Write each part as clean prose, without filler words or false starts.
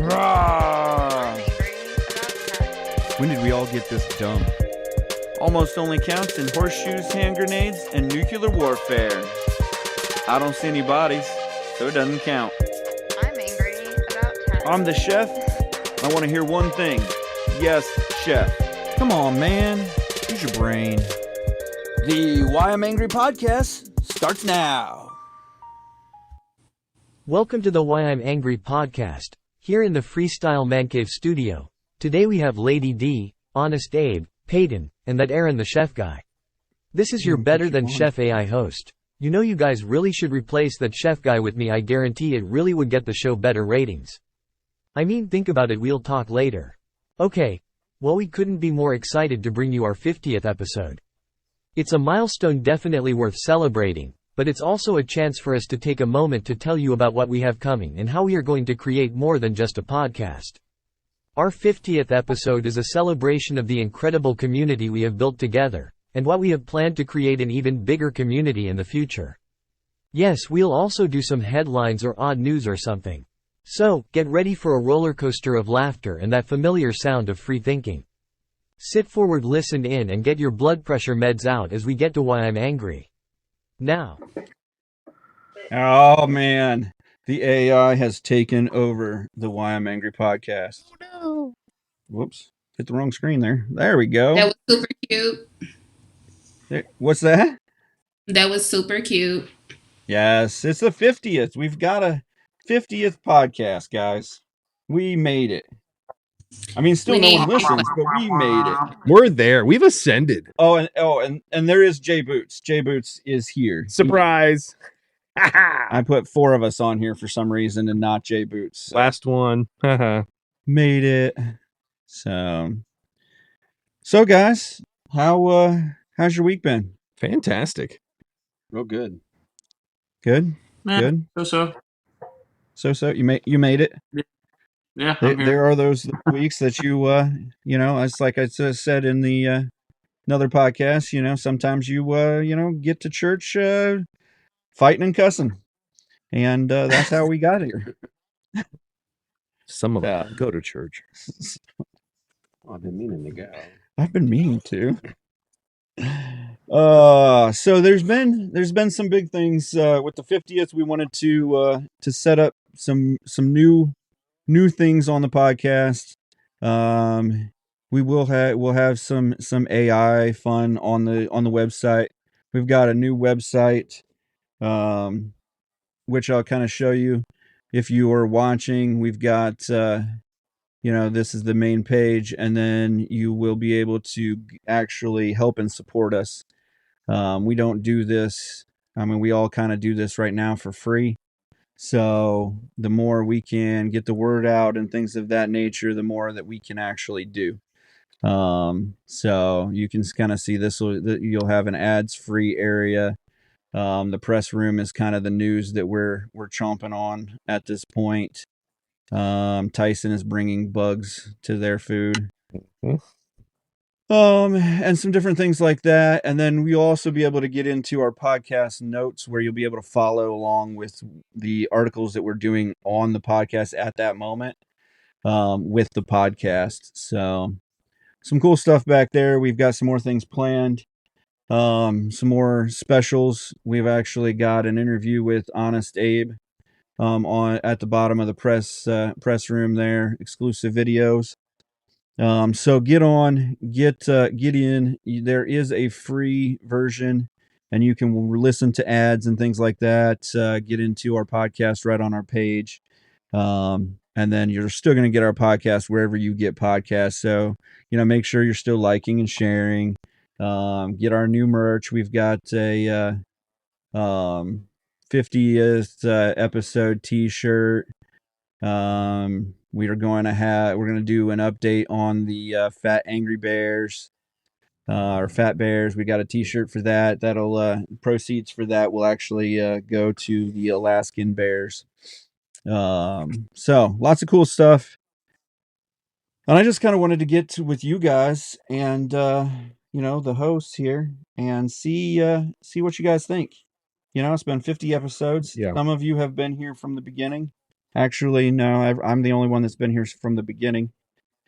Rawr. angry about cats. When did we all get this dumb? Almost only counts in horseshoes, hand grenades, and nuclear warfare. I don't see any bodies, so it doesn't count. I'm angry about cats. I'm the chef. I want to hear one thing. Yes, chef. Come on, man. Use your brain. The Why I'm Angry podcast starts now. Welcome to the Why I'm Angry podcast, here in the Freestyle Man Cave studio. Today we have Lady D, Honest Abe, Peyton, and that Aaron the chef guy. This is your better than chef AI host. You know you guys really should replace that chef guy with me. I guarantee it really would get the show better ratings. I mean, think about it, we'll talk later. Okay, well, we couldn't be more excited to bring you our 50th episode. It's a milestone definitely worth celebrating, but it's also a chance for us to take a moment to tell you about what we have coming and how we are going to create more than just a podcast. Our 50th episode is a celebration of the incredible community we have built together, and what we have planned to create an even bigger community in the future. Yes, we'll also do some headlines or odd news or something. So, get ready for a roller coaster of laughter and that familiar sound of free thinking. Sit forward, listen in, and get your blood pressure meds out as we get to Why I'm Angry. Now. Oh, man. The AI has taken over the Why I'm Angry podcast. Oh no. Whoops. Hit the wrong screen there. There we go. That was super cute. What's that? That was super cute. Yes, it's the 50th. We've got a 50th podcast, guys. We made it. I mean, still no one listens, but we made it. We're there. We've ascended. And there is Jay Boots. Jay Boots is here. Surprise. I put 4 of us on here for some reason and not Jay Boots. Last one. Made it. So guys, how's your week been? Fantastic. Real good. Good. Good. So you made it. Yeah. There are those weeks that you it's like I said in the another podcast. Sometimes you get to church fighting and cussing, and that's how we got here. Some of us go to church. I've been meaning to go. I've been meaning to. So there's been some big things with the 50th. We wanted to set up some new things on the podcast. We'll have some AI fun on the website. We've got a new website, which I'll kind of show you if you are watching. We've got this is the main page, and then you will be able to actually help and support us. We don't do this. I mean, we all kind of do this right now for free. So the more we can get the word out and things of that nature, the more that we can actually do. So you can kind of see this. You'll have an ads-free area. The press room is kind of the news that we're chomping on at this point. Tyson is bringing bugs to their food. Mm-hmm. And some different things like that. And then we'll also be able to get into our podcast notes where you'll be able to follow along with the articles that we're doing on the podcast at that moment, with the podcast. So some cool stuff back there. We've got some more things planned. Some more specials. We've actually got an interview with Honest Abe, at the bottom of the press room there, exclusive videos. So get in. There is a free version, and you can listen to ads and things like that. Get into our podcast right on our page. And then you're still going to get our podcast wherever you get podcasts. So, make sure you're still liking and sharing. Get our new merch. We've got a 50th episode t-shirt. We're going to do an update on the Fat Angry Bears, or Fat Bears. We got a t-shirt for that. That'll proceeds for that will actually go to the Alaskan Bears. So lots of cool stuff. And I just kind of wanted to get with you guys and the hosts here and see what you guys think. It's been 50 episodes. Yeah. Some of you have been here from the beginning. Actually, no, I'm the only one that's been here from the beginning.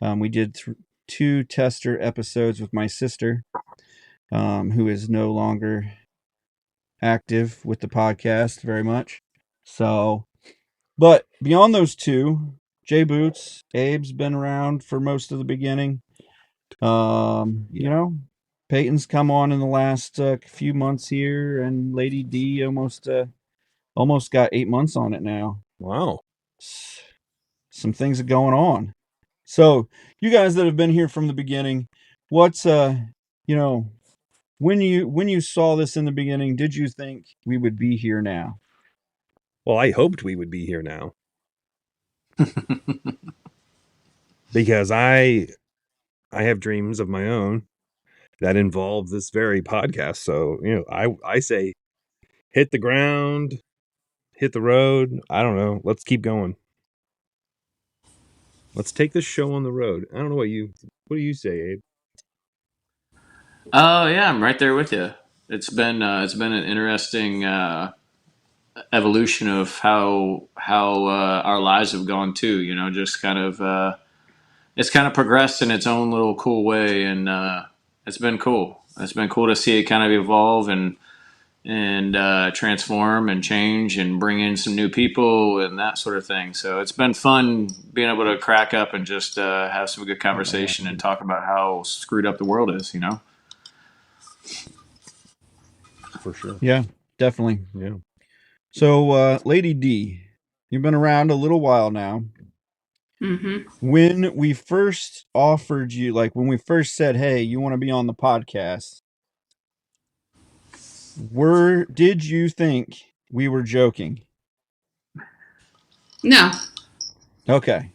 We did 2 tester episodes with my sister, who is no longer active with the podcast very much. So, but beyond those 2, Jay Boots, Abe's been around for most of the beginning. You know, Peyton's come on in the last few months here, and Lady D almost got 8 months on it now. Wow. Some things are going on. So, you guys that have been here from the beginning, what's you know, when you saw this in the beginning, did you think we would be here now? Well, I hoped we would be here now. Because I have dreams of my own that involve this very podcast. So, I say hit the ground, hit the road. I don't know. Let's keep going. Let's take this show on the road. I don't know what do you say, Abe? Oh yeah, I'm right there with you. It's been an interesting evolution of how our lives have gone too. Just kind of it's kind of progressed in its own little cool way, and it's been cool. It's been cool to see it kind of evolve and transform and change and bring in some new people and that sort of thing. So it's been fun being able to crack up and just have some good conversation and talk about how screwed up the world is. For sure. Yeah, definitely. Yeah. So, Lady D, you've been around a little while now. Mm-hmm. When we first offered you, like when we first said, "Hey, you want to be on the podcast?" Did you think we were joking? No. Okay.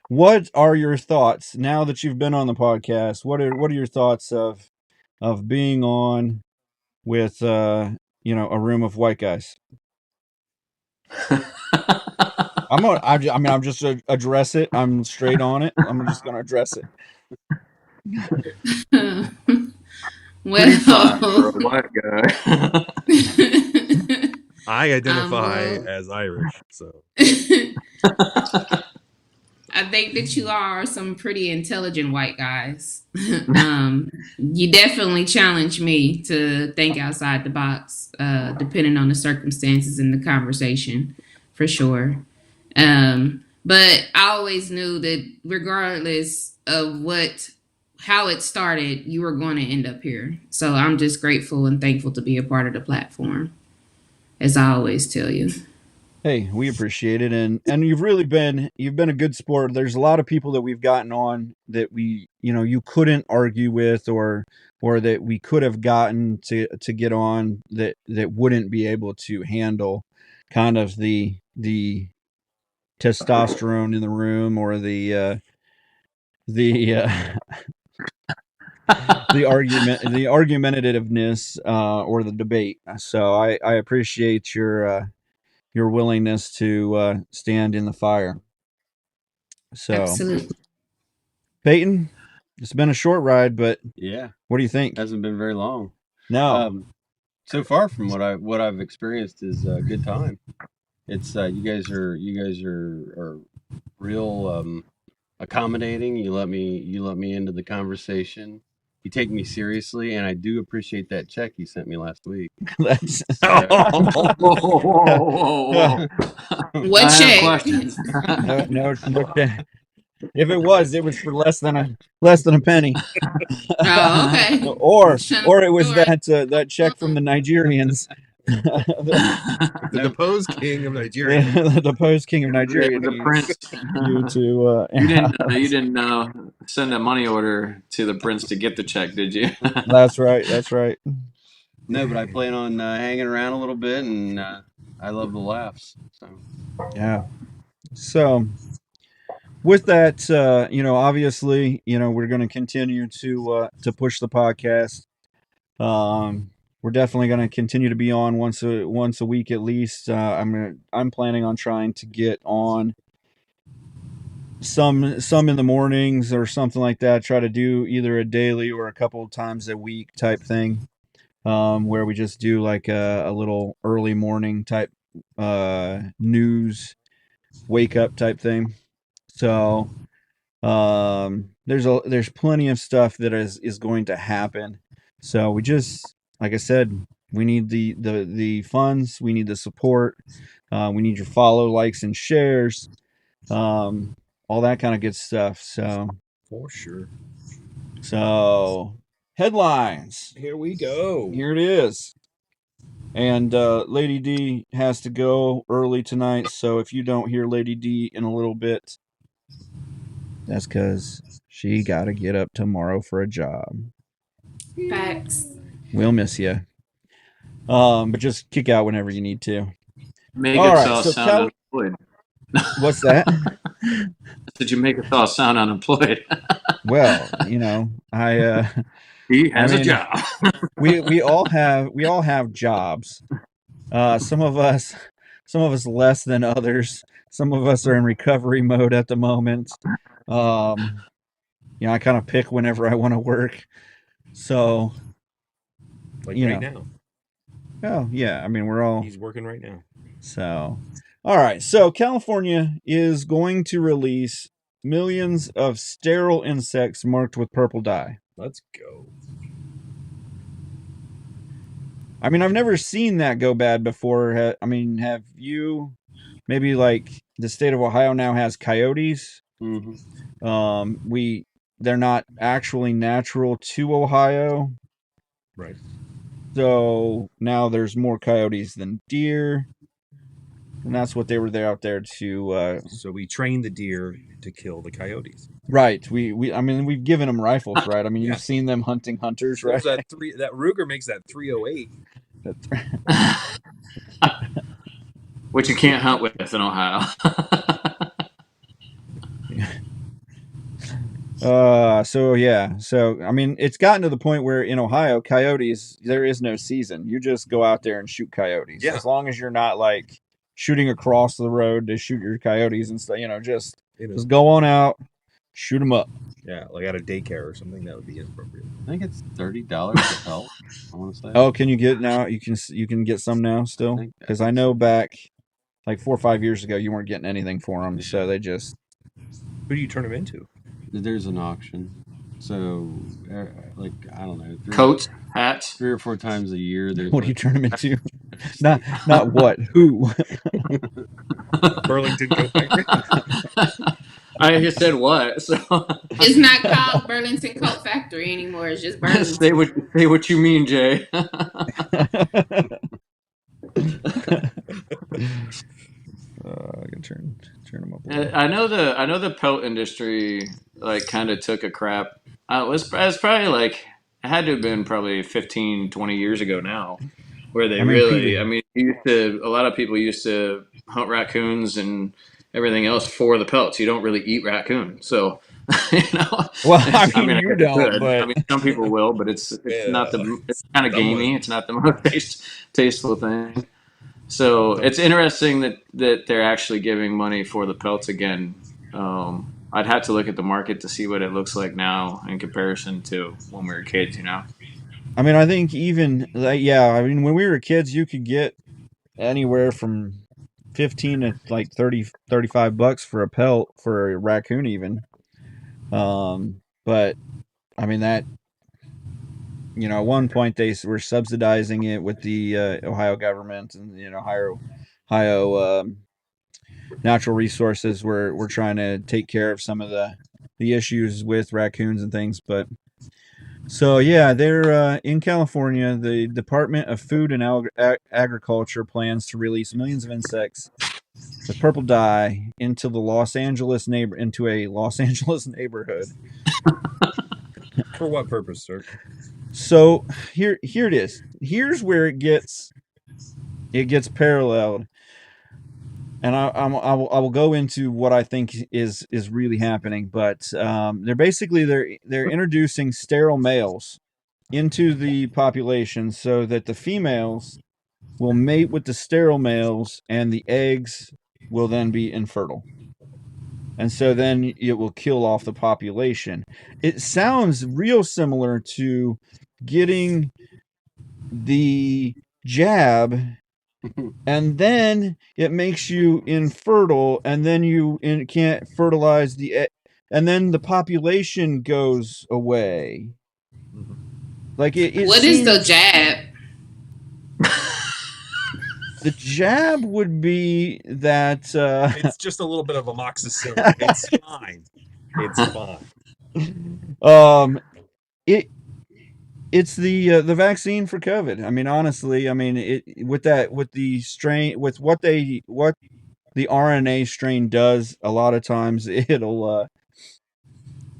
What are your thoughts now that you've been on the podcast? What are your thoughts of being on with a room of white guys? I'm just address it. I'm straight on it. I'm just gonna address it. Pretty fine for a Well, white guy. I identify well, as Irish, so I think that you are some pretty intelligent white guys. You definitely challenge me to think outside the box, depending on the circumstances and the conversation, for sure. But I always knew that regardless of how it started, you were going to end up here. So I'm just grateful and thankful to be a part of the platform, as I always tell you. Hey, we appreciate it, and you've been a good sport. There's a lot of people that we've gotten on that you couldn't argue with, or that we could have gotten to get on that wouldn't be able to handle kind of the testosterone in the room, or the the argumentativeness, or the debate. So I appreciate your willingness to stand in the fire. So, Absolutely. Peyton, it's been a short ride, but Yeah, what do you think? hasn't been very long. No. So far from what I've experienced is a good time. It's you guys are real accommodating. You let me into the conversation. You take me seriously, and I do appreciate that check you sent me last week. That's Whoa, whoa, whoa, whoa. What I have check? questions. no. If it was for less than a penny. Oh, okay. or it was Sure. that check from the Nigerians. the deposed king of Nigeria. The deposed king of Nigeria The needs prince. you to You didn't send a money order to the prince to get the check, did you? That's right. No, but I plan on hanging around a little bit, and I love the laughs. So Yeah. So with that, obviously, we're going to continue to push the podcast. We're definitely going to continue to be on once a week at least. I'm planning on trying to get on some in the mornings or something like that. Try to do either a daily or a couple of times a week type thing, where we just do like a little early morning type news wake up type thing. So there's plenty of stuff that is going to happen. So we just, like I said, we need the funds, we need the support, we need your follow, likes, and shares, all that kind of good stuff. So For sure. so headlines. Here we go. Here it is. And Lady D has to go early tonight, so if you don't hear Lady D in a little bit, that's because she got to get up tomorrow for a job. Facts. We'll miss you. But just kick out whenever you need to. Make All us right, all so sound unemployed. What's that? Did you make us all sound unemployed? Well, you know, He has mean, a job. we all have jobs. Some of us less than others. Some of us are in recovery mode at the moment. You know, I kind of pick whenever I want to work. So, Like you right know. now. Oh yeah, I mean we're all. He's working right now. So, all right. So California is going to release millions of sterile insects marked with purple dye. Let's go. I mean, I've never seen that go bad before. I mean, have you? Maybe like the state of Ohio now has coyotes. Mm-hmm. They're not actually natural to Ohio. Right. So now there's more coyotes than deer. And that's what they were there out there to. So we train the deer to kill the coyotes. Right. I mean, we've given them rifles, right? I mean, Yeah. you've seen them hunting hunters, right? That Ruger makes that 308. Which you can't hunt with in Ohio. So yeah. So I mean, it's gotten to the point where in Ohio, coyotes, there is no season. You just go out there and shoot coyotes. Yeah. As long as you're not like shooting across the road to shoot your coyotes and stuff, just go on out, shoot them up. Yeah, like at a daycare or something, that would be inappropriate. I think it's $30 a pelt. I want to say. Oh, can you get now? You can get some now still, because I know back like 4 or 5 years ago you weren't getting anything for them, so they just. Who do you turn them into? There's an auction, so like I don't know, Coats, hats, 3 or 4 times a year. What do you turn them into? not what? Who? Burlington Coat Factory. I just said what? So It's not called Burlington Coat Factory anymore. It's just Burlington. say what you mean, Jay. I can turn them up. I know the pelt industry like kind of took a crap. It was probably like it had to have been probably 15, 20 years ago now, where they a lot of people used to hunt raccoons and everything else for the pelts. You don't really eat raccoon, so Well, you don't, but I mean, some people will, but it's not it's kind of gamey. It's not the most tasteful thing. So it's interesting that they're actually giving money for the pelts again. I'd have to look at the market to see what it looks like now in comparison to when we were kids, I mean, I think even when we were kids, you could get anywhere from 15 to like 30, $35 for a pelt for a raccoon even. But I mean that, at one point they were subsidizing it with the Ohio government, and Ohio natural resources were trying to take care of some of the issues with raccoons and things. But so yeah, they're in California. The Department of Food and Agriculture plans to release millions of insects with purple dye into a Los Angeles neighborhood. For what purpose, sir? So here it is. Here's where it gets paralleled, and I will go into what I think is really happening. But they're introducing sterile males into the population so that the females will mate with the sterile males, and the eggs will then be infertile. And so then it will kill off the population. It sounds real similar to getting the jab and then it makes you infertile, and then can't fertilize and then the population goes away. Like it What is the seems jab? the jab would be that It's just a little bit of amoxicillin. It's fine. It's fine. It's the vaccine for COVID. I mean, honestly, I mean with the strain, with what the RNA strain does. A lot of times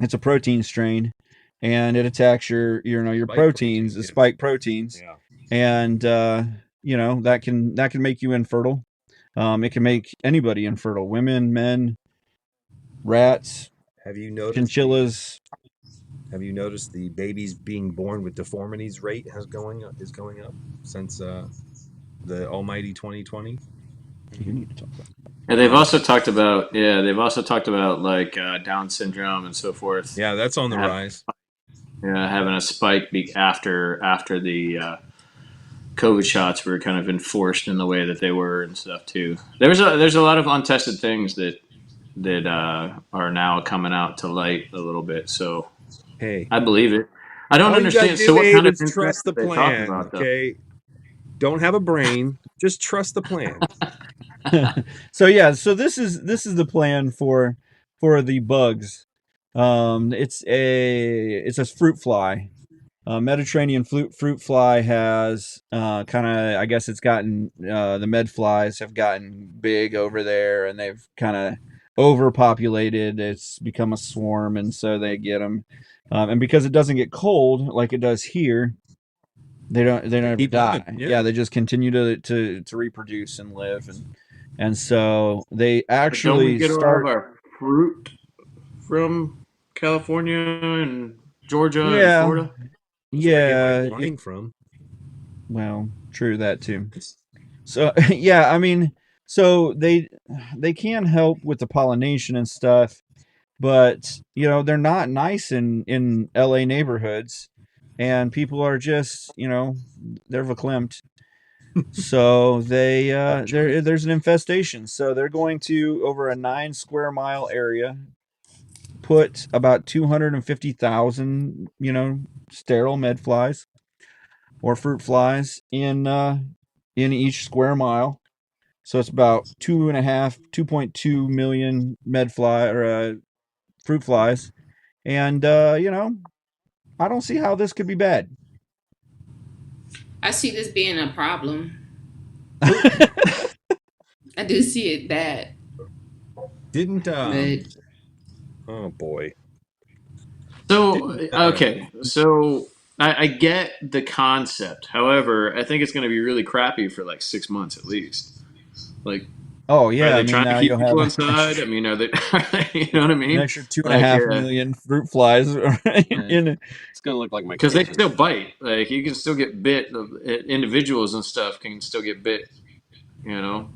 it's a protein strain, and it attacks your Spike proteins, the protein, spike proteins, Yeah. and that can make you infertile. It can make anybody infertile: women, men, rats, Have you noticed chinchillas. Have you noticed the babies being born with deformities rate is going up since the almighty 2020? You need to talk about. And they've also talked about like Down syndrome and so forth. Yeah, that's on the rise. Yeah, having a spike after the COVID shots were kind of enforced in the way that they were and stuff too. There's a lot of untested things that are now coming out to light a little bit. So Hey, I believe it. I don't all you gotta understand. do, So what Abe, kind of is insurance trust the are they talking plan. about, though? Okay, don't have a brain. Just trust the plan. So yeah, so this is the plan for the bugs. It's a fruit fly. Mediterranean fruit fly has kind of, I guess it's gotten the med flies have gotten big over there, and they've kind of overpopulated. It's become a swarm, and so they get them. And because it doesn't get cold like it does here, they don't ever keep die. living, Yeah. yeah. They just continue to reproduce and live, and so they Don't we actually get all of start. our fruit from California and Georgia and Yeah, Florida? That's where I get yeah. my wine from. Well, true that too. So yeah, I mean, so they can help with the pollination and stuff, but they're not nice in LA neighborhoods, and people are just they're verklempt. So there's an infestation. So they're going to, over a 9 square mile area, put about 250,000 sterile med flies or fruit flies in each square mile. So it's about 2.2 million med fly or fruit flies, and I don't see how this could be bad. I see this being a problem. I do see it bad. Didn't But oh boy. So okay, so I get the concept. However, I think it's going to be really crappy for like 6 months at least. Like, Oh are yeah, I they mean trying to now keep you'll have people inside? I mean, are they? You know what I an mean? extra two and a Like, half million fruit flies in. It's gonna look like my because they kitchen. still bite. Like, you can still get bit. Individuals and stuff can still get bit. You know,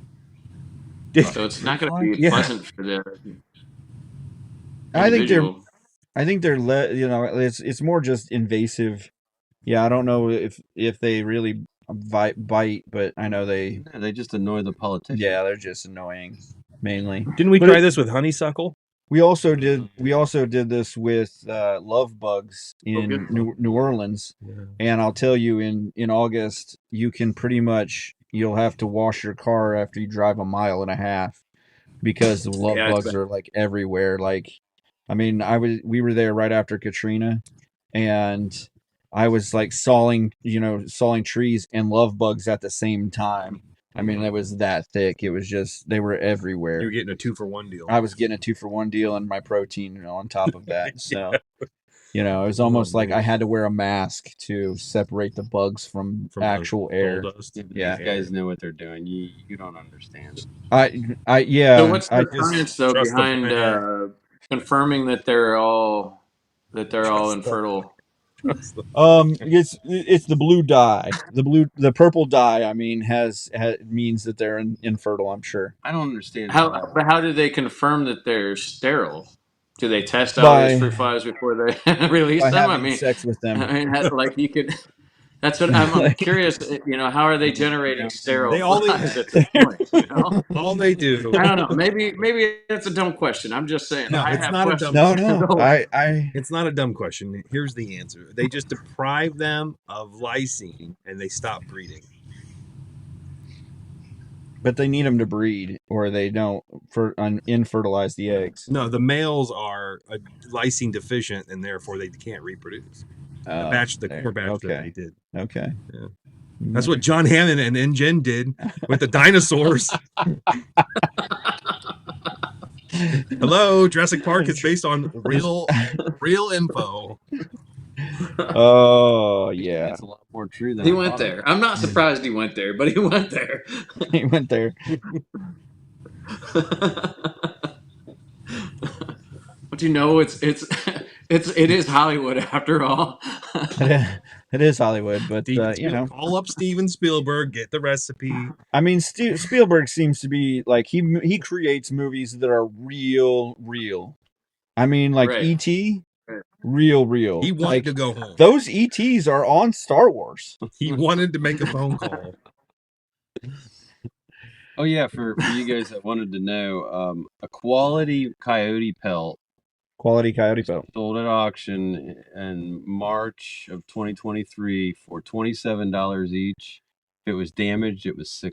so it's not going to be Yeah, pleasant for the I think they're individual. it's more just invasive. Yeah, I don't know if they really bite, but I know they. Yeah, they just annoy the politicians. Yeah, they're just annoying mainly. Didn't we But try this with honeysuckle? We also did this with love bugs in good. New Orleans, and I'll tell you, in August you can pretty much, you'll have to wash your car after you drive a mile and a half, because the love Yeah, it's bugs are like everywhere. Like, I mean, we were there right after Katrina, and I was like sawing trees and love bugs at the same time. I mean, it was that thick. It was just, they were everywhere. You were getting a 2-for-1 deal. I was getting a 2-for-1 deal and my protein on top of that. So, it was almost like I had to wear a mask to separate the bugs from actual air. Dust. Yeah, these guys know what they're doing. You don't understand. Yeah. So what's the just science though trust the behind plan. confirming that they're all infertile? It's the blue dye. The purple dye, I mean, means that they're infertile, I'm sure. I don't understand How do they confirm that they're sterile? Do they test out By these fruit flies before they release by them? I having mean, sex with them. like you could. That's what I'm Like- curious. How are they generating sterile They all- flies at this point? All they do. I don't know. Maybe that's a dumb question. I'm just saying. No, I it's have not a questions. dumb no, It's not a dumb question. Here's the answer. They just deprive them of lysine and they stop breeding. but they need them to breed, or they don't infertilize the eggs. No, the males are lysine deficient and therefore they can't reproduce. The core batch that they did. Okay. Yeah. That's what John Hammond and InGen did with the dinosaurs. Hello, Jurassic Park is based on real info. Oh yeah, It's a lot more true than He I went thought it there. I'm not surprised he went there, but he went there. he went there. But it is Hollywood after all. It is Hollywood, but call up Steven Spielberg, get the recipe. I mean, Spielberg seems to be like he creates movies that are real. I mean, like Right. E.T., real. He wanted to go home. Those ETs are on Star Wars. He wanted to make a phone call. Oh yeah, for you guys that wanted to know, a quality coyote pelt Quality coyote pelt. sold at auction in March of 2023 for $27 each. If it was damaged, it was $6.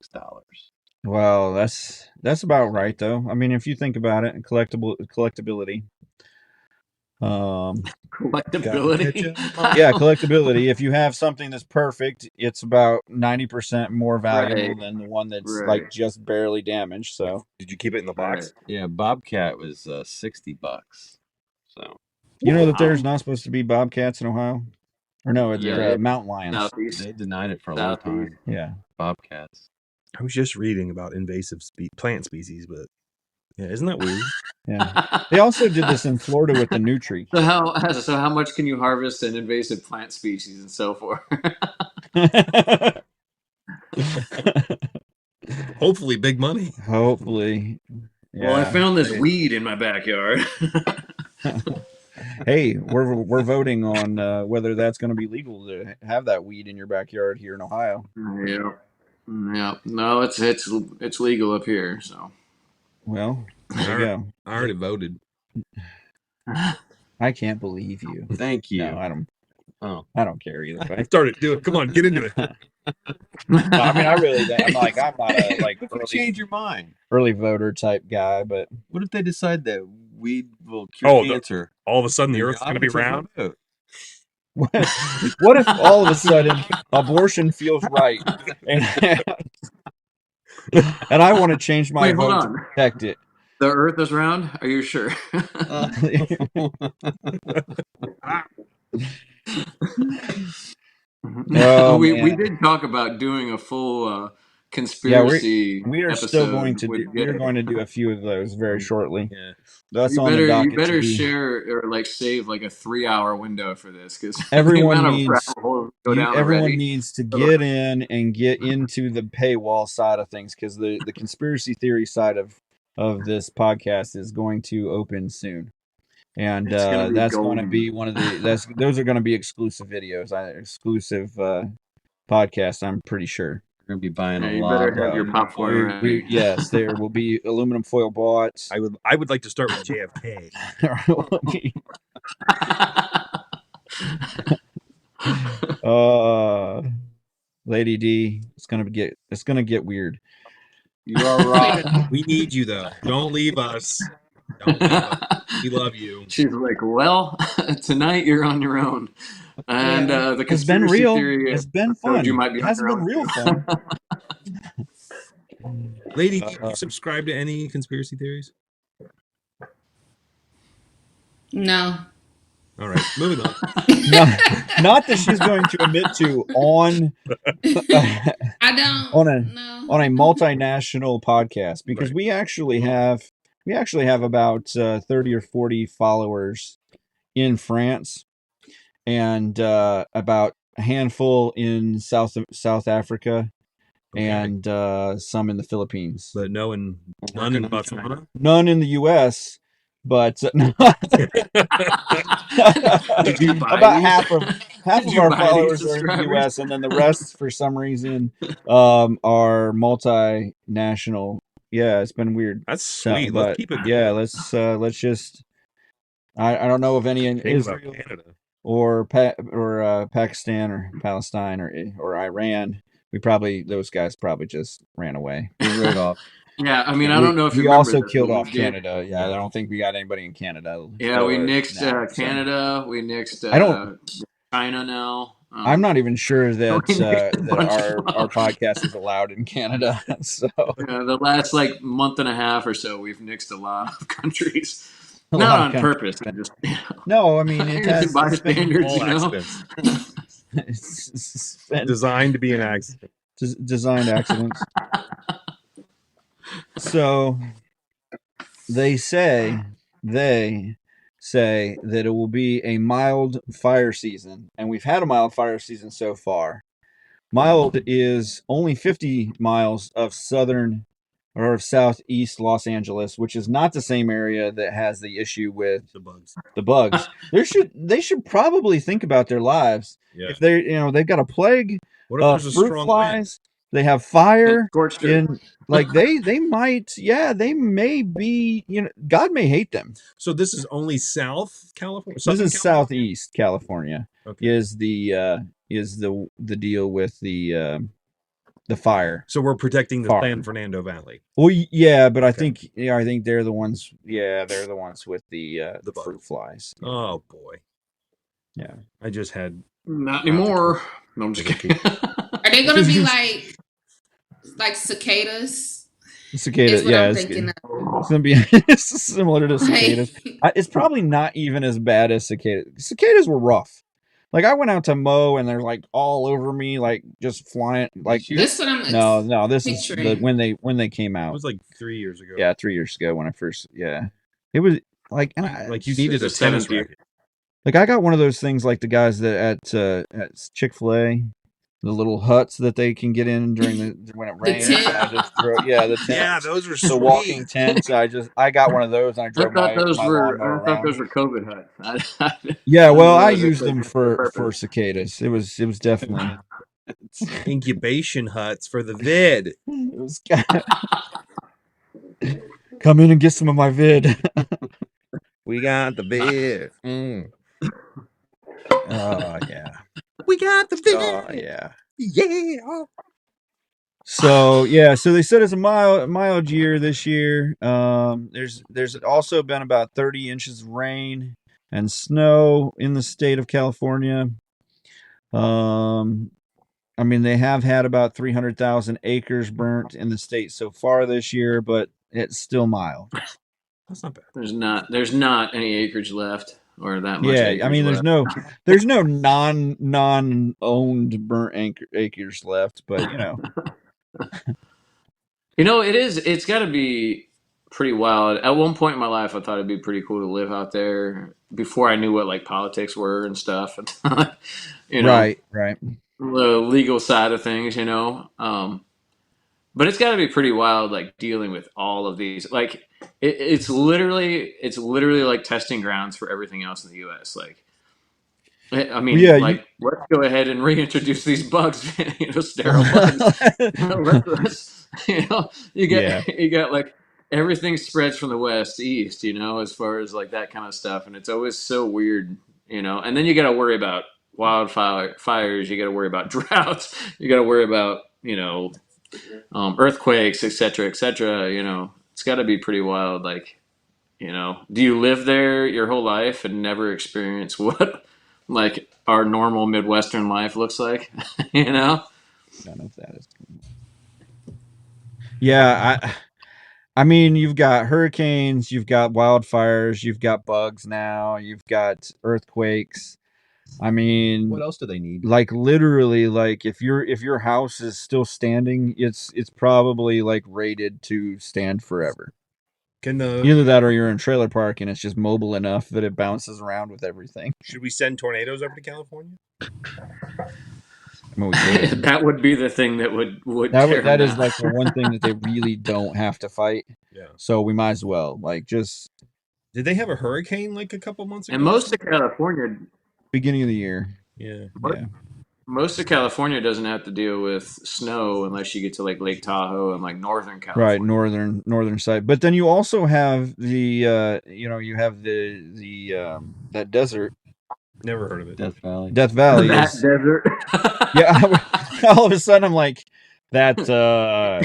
Well, that's about right though. I mean, if you think about it, collectability. Collectability. Yeah, collectability. If you have something that's perfect, it's about 90% more valuable Right. than the one that's Right. like just barely damaged. So Did you keep it in the box? Yeah, Bobcat was $60. So you know that there's not supposed to be bobcats in Ohio, or no, they're Yeah. mountain lions. Southeast. they denied it for a long Southeast. time. Yeah. Bobcats. I was just reading about invasive plant species, but yeah, isn't that weird? Yeah. They also did this in Florida with the nutria. So how much can you harvest an invasive plant species and so forth? Hopefully, big money. Hopefully. Well, I Yeah. found this weed in my backyard. Hey, we're voting on whether that's going to be legal to have that weed in your backyard here in Ohio. Yeah. Yeah. No, it's legal up here, so. Well, there you go. I already voted. I can't believe you. Thank you. No, I don't. Oh. I don't care either. I started. Do it. Come on, get into it. No, I mean, I really don't. I'm not a What if you change your mind? early voter type guy, but What if they decide that weed will cure Oh, cancer? All of a sudden, the Your Earth's going to be opposite round. vote. what if all of a sudden abortion feels right, and I want to change my Wait, hold vote to on. protect it? The Earth is round? Are you sure? Oh, we man. did talk about doing a full conspiracy. we are still going to do. We are going to do a few of those very shortly. Yeah. That's You on the docket. you better to be- share or save like a 3-hour window for this because Everyone the amount needs- of rabbit holes go down Everyone already. needs to get in and get into the paywall side of things because the conspiracy theory side of this podcast is going to open soon, and It's gonna be that's going to golden. be one of the those are going to be exclusive videos, exclusive podcasts. I'm pretty sure. We're gonna be buying Yeah, a you lot. better have your popcorn ready. Yes, there will be aluminum foil bots. I would like to start with JFK. Lady D, it's gonna get weird. You are right. We need you though. Don't leave us. Don't leave us. We love you. She's like, well, tonight you're on your own. And the It's been conspiracy real. theory It's been told fun. you might be It on hasn't your been own. real fun. Lady, do you subscribe to any conspiracy theories? No. All right, moving on. Not that she's going to admit to on I don't. on a No. on a multinational podcast because Right. we actually have about 30 or 40 followers in France and about a handful in South Africa and some in the Philippines. But none in Botswana. None in the U.S. but Did you buy about these? half of Did you our buy these followers are in the subscribers? U.S. and then the rest, for some reason, are multinational. Yeah, it's been weird. That's So, sweet. Let's but keep it yeah, going. let's just. I don't know of any in Shame about Israel Canada. or Pakistan or Palestine or Iran. Those guys probably just ran away. They rode off. Yeah, I mean, I We don't know if you we remember also this, but killed we off did. Canada. Yeah, I don't think we got anybody in Canada. Yeah, we nixed now, so. Canada. We nixed I don't. China now. I'm not even sure that we nixed a that bunch our podcast is allowed in Canada. So the last like month and a half or so, we've nixed a lot of countries. a Not lot of on countries. purpose. Just No, I mean it innocent has. It's been bystanders, All you know. accidents. it's been Designed to be an accident. designed accidents. So they say they say that it will be a mild fire season, and we've had a mild fire season so far. Mild is only 50 miles of southern or of southeast Los Angeles, which is not the same area that has the issue with The bugs. the bugs. They should probably think about their lives. Yeah. If they've got a plague What if of there's a fruit strong flies, wind? they have fire Scorched earth. in like they might, yeah, they may be, God may hate them. So this is only South California? This Southern is California? Southeast California. Okay. Is the deal with the fire. So we're protecting the Far. San Fernando Valley. Well, yeah, but I Okay. think they're the ones. Yeah, they're the ones with the bug. fruit flies. Oh boy. Yeah. I just had Not anymore. No, I'm just kidding. Are they gonna be like cicadas? Cicada. Is what Yeah, I'm it's thinking of. gonna be it's similar to cicadas. It's probably not even as bad as cicadas. Cicadas were rough. Like I went out to mow and they're like all over me, like just flying. Like This what I'm no, this picturing. is when they came it out. was like 3 years ago. Yeah, 3 years ago when I first. Yeah, it was like Like you needed a It's the tennis seventh year. racket. Like I got one of those things like the guys that at Chick-fil-A, the little huts that they can get in when it rains. tent. And I just throw the tent. Yeah, those were The sweet. walking tents. I got one of those and I I drove thought my those lawnmower were around. COVID huts. Yeah, well, I didn't realize used they them were for purpose. cicadas. It was definitely Incubation huts for the vid. it was come in and get some of my vid. We got the vid. Oh yeah. We got the vid. Oh yeah. Yeah. So they said it's a mild year this year. There's also been about 30 inches of rain and snow in the state of California. I mean they have had about 300,000 acres burnt in the state so far this year, but it's still mild. That's not bad. There's not any acreage left or that much. Yeah, acreage I mean left. there's no non-owned burnt acres left, but It's got to be pretty wild. At one point in my life, I thought it'd be pretty cool to live out there before I knew what like politics were and stuff. Right. The legal side of things, But it's got to be pretty wild, like dealing with all of these. Like it's literally like testing grounds for everything else in the U.S. Like, I mean, let's go ahead and reintroduce these bugs, sterile bugs. let's, you got like everything spreads from the west to east, as far as like that kind of stuff, and it's always so weird, And then you got to worry about fires, you got to worry about droughts, you got to worry about earthquakes, etc., etc. It's got to be pretty wild. Like, do you live there your whole life and never experience what like our normal Midwestern life looks like? None of that is. Yeah, I mean, you've got hurricanes, you've got wildfires, you've got bugs now, you've got earthquakes. I mean, What else do they need? like literally, like if your house is still standing, it's probably like rated to stand forever. Either that or you're in a trailer park and it's just mobile enough that it bounces around with everything. Should we send tornadoes over to California? I mean, we could. That would be the thing that would that is like the one thing that they really don't have to fight. Yeah. So we might as well like just Did they have a hurricane like a couple months ago? And most of California, Beginning of the year. Yeah. Yeah. most of California doesn't have to deal with snow unless you get to like Lake Tahoe and like Northern California. Right, northern side. But then you also have the you have the that desert. Never heard of it. Death Valley. Death Valley That is desert. yeah. All of a sudden I'm like that I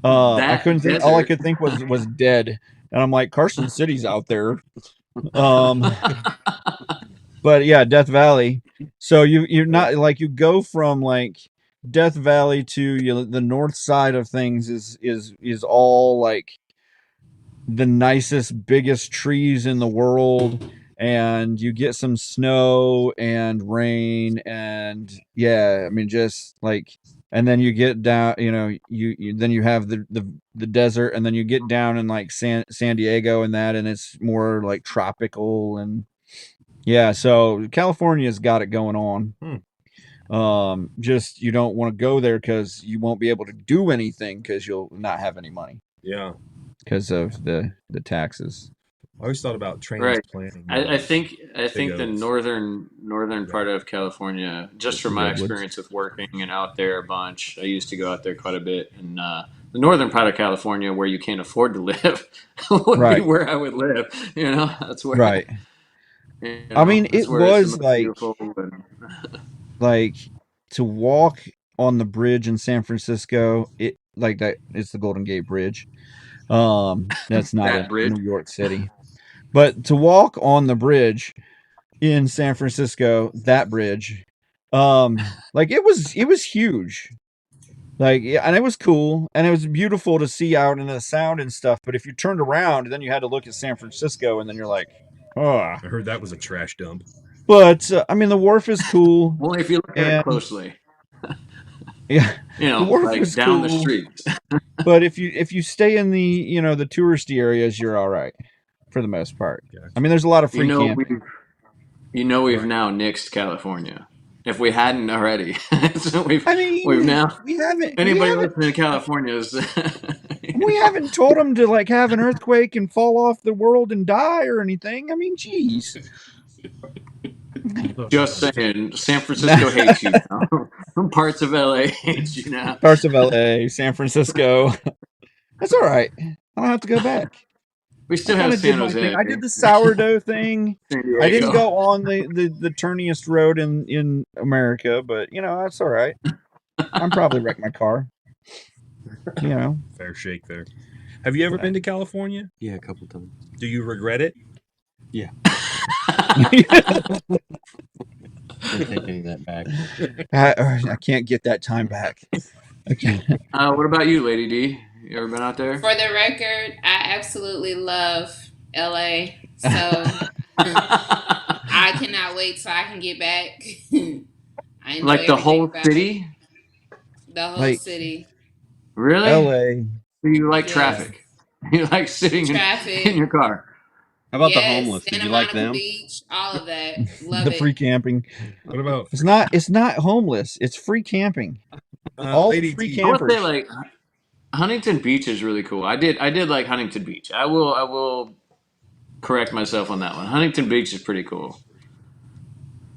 That couldn't think, all I desert. could think was dead. And I'm like, Carson City's out there. But yeah, Death Valley. So you're not like, you go from like Death Valley to the north side of things is all like the nicest, biggest trees in the world, and you get some snow and rain, and yeah, I mean, just like, and then you get down, you then you have the desert, and then you get down in like San Diego and that, and it's more like tropical, and yeah, so California's got it going on. Just you don't want to go there because you won't be able to do anything because you'll not have any money. Yeah. Because of the taxes. I always thought about Right. transplanting. I think the oaks. northern part of California, just from my Redwoods. experience with working and out there a bunch, I used to go out there quite a bit. And the northern part of California, where you can't afford to live, would Right. be where I would live. That's where. Right. I mean, it was like like to walk on the bridge in San Francisco. It like that. It's the Golden Gate Bridge. That's not That in bridge. New York City, but to walk on the bridge in San Francisco, that bridge, like it was huge. Like, yeah, and it was cool, and it was beautiful to see out and the sound and stuff. But if you turned around, then you had to look at San Francisco, and then you're like, oh. I heard that was a trash dump. But I mean, the wharf is cool. Well, if you look at it closely, yeah, the wharf like is down the cool. street. But if you stay in the the touristy areas, you're all right for the most part. Gotcha. I mean, there's a lot of free camping. We've now nixed California. If we hadn't already, so we've now. We haven't. Anybody listening to California is. We haven't told them to like have an earthquake and fall off the world and die or anything. I mean, geez. Just saying, San Francisco hates you now. Parts of LA hates you now. Parts of LA, San Francisco. That's all right. I don't have to go back. We still have San Jose. I did the sourdough thing. I didn't go on the turniest road in America, but that's all right. I'm probably wrecked my car. Fair shake there. Have you ever been to California? Yeah, a couple times. Do you regret it? Yeah. I'm taking that back. I can't get that time back. Okay. What about you, Lady D? You ever been out there? For the record, I absolutely love LA. So I cannot wait till I can get back. I enjoy like the whole everything about city? it. The whole city. Really? LA. Do you like Yes. traffic? You like sitting in your car? How about the homeless? Did Santa you like Monica them? Beach, all of that. Love The it. free camping. What about It's not homeless. It's free camping. All Lady free D? I would campers. say like Huntington Beach is really cool. I did like Huntington Beach. I will correct myself on that one. Huntington Beach is pretty cool.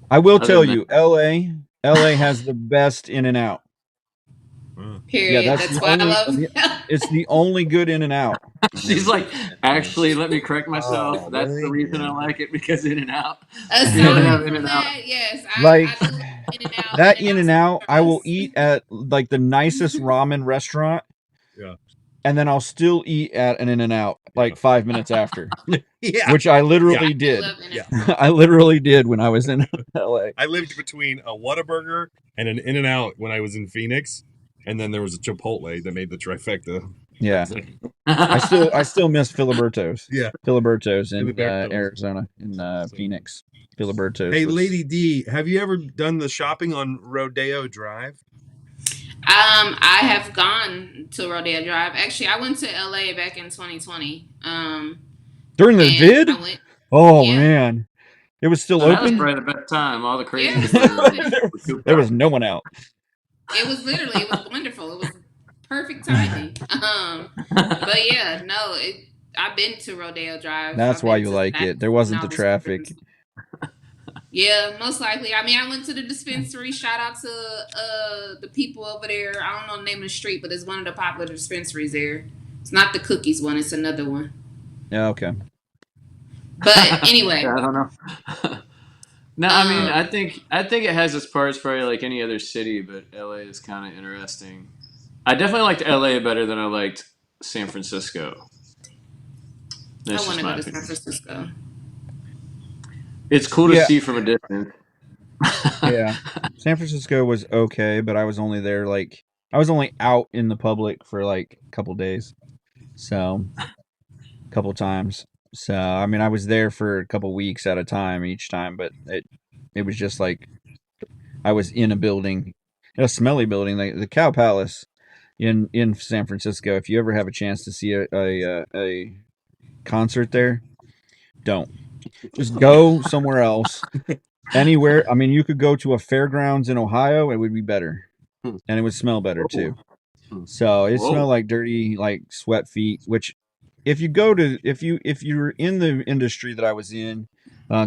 I will tell you, LA has the best In and Out. Period. Yeah, that's why I love. It's the only good In and Out. She's like, actually, let me correct myself. Oh, That's really? the reason I like it, because In and Out. Aside from that, yes, I do In-N-Out. That In and Out, I will eat at like the nicest ramen restaurant. Yeah. And then I'll still eat at an In and Out like 5 minutes after. Yeah. Which I literally did. I literally did when I was in LA. I lived between a Whataburger and an In and Out when I was in Phoenix, and then there was a Chipotle that made the trifecta. Yeah. I still miss Filiberto's. Yeah. Filiberto's in Filiberto's. Arizona, in Phoenix. Filiberto's. Hey, Lady D, have you ever done the shopping on Rodeo Drive? I have gone to Rodeo Drive. Actually, I went to LA back in 2020. During the vid? Yeah. Man. It was still That was open? probably the best time. All the crazy. There was no one out. It was literally, it was wonderful. It was perfect timing. But yeah, no, I've been to Rodeo Drive. That's I've why been you to like Snacks it. There and wasn't all the the traffic. springs. Yeah, most likely. I mean, I went to the dispensary. Shout out to the people over there. I don't know the name of the street, but it's one of the popular dispensaries there. It's not the cookies one. It's another one. Yeah, okay. But anyway, I don't know. No, I mean, um, I think it has its parts, probably like any other city, but LA is kind of interesting. I definitely liked LA better than I liked San Francisco. I That's want just to go my to San opinion. Francisco. It's cool to Yeah, see from a distance. yeah. San Francisco was okay, but I was only there like I was only out in the public for like a couple days. So, a couple times. So, I mean, I was there for a couple weeks at a time each time, but it was just like I was in a building, a smelly building, like the Cow Palace in San Francisco. If you ever have a chance to see a concert there, don't. Just go somewhere else. Anywhere. I mean, you could go to a fairgrounds in Ohio, it would be better. And it would smell better too. So it Whoa. smelled like dirty, like sweat feet. Which, if you're in the industry that I was in,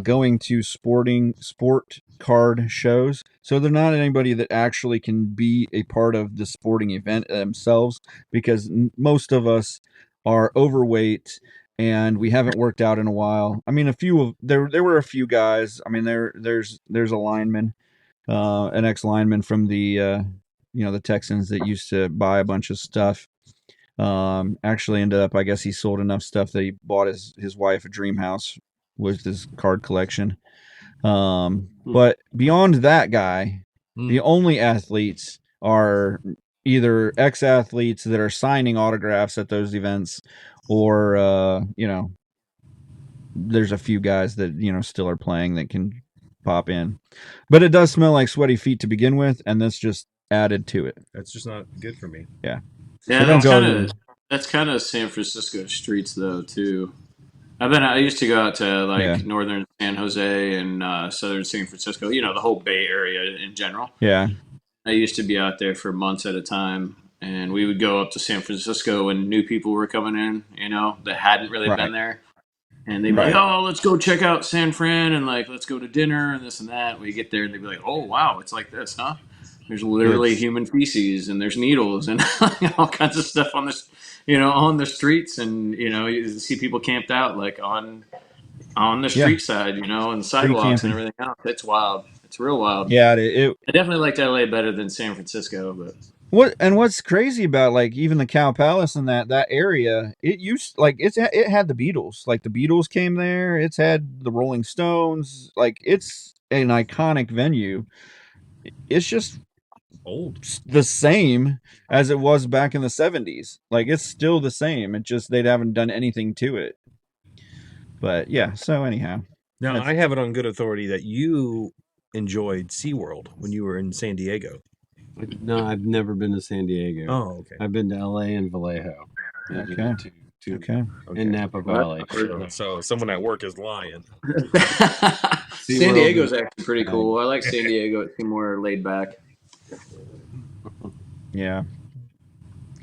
going to sport card shows, so they're not anybody that actually can be a part of the sporting event themselves, because most of us are overweight and we haven't worked out in a while. I mean, there were a few guys. I mean, there's a lineman, an ex lineman from the Texans that used to buy a bunch of stuff. Actually ended up, I guess he sold enough stuff that he bought his wife a dream house with his card collection. But beyond that guy, the only athletes are either ex athletes that are signing autographs at those events, or there's a few guys that still are playing that can pop in. But it does smell like sweaty feet to begin with, and that's just added to it. That's just not good for me. Yeah. So Yeah, don't that's go kind there. of that's kind of San Francisco streets though too. I used to go out to Yeah. like northern San Jose and southern San Francisco. You know, the whole Bay Area in general. Yeah. I used to be out there for months at a time, and we would go up to San Francisco when new people were coming in. You know, that hadn't really been Right. there, and they'd be Right. like, "Oh, let's go check out San Fran, and like let's go to dinner and this and that." We get there, and they'd be like, "Oh, wow, it's like this, huh?" There's literally It's human feces, and there's needles, and all kinds of stuff on this, on the streets, and you see people camped out like on the yeah, street side, and free sidewalks and camping. everything else. It's wild. It's real wild. Yeah, it I definitely liked LA better than San Francisco, but what's crazy about like even the Cow Palace and that area, it used like it had the Beatles. Like the Beatles came there. It's had the Rolling Stones. Like it's an iconic venue. It's just Old. the same as it was back in the 70s. Like it's still the same. It just they haven't done anything to it. But yeah, so anyhow. Now, That's- I have it on good authority that you enjoyed SeaWorld when you were in San Diego. No, I've never been to San Diego. Oh, okay. I've been to LA and Vallejo. Okay. To Okay. in Napa Valley. So someone at work is lying. San Diego's actually pretty cool. I like San Diego. It's more laid back. Yeah.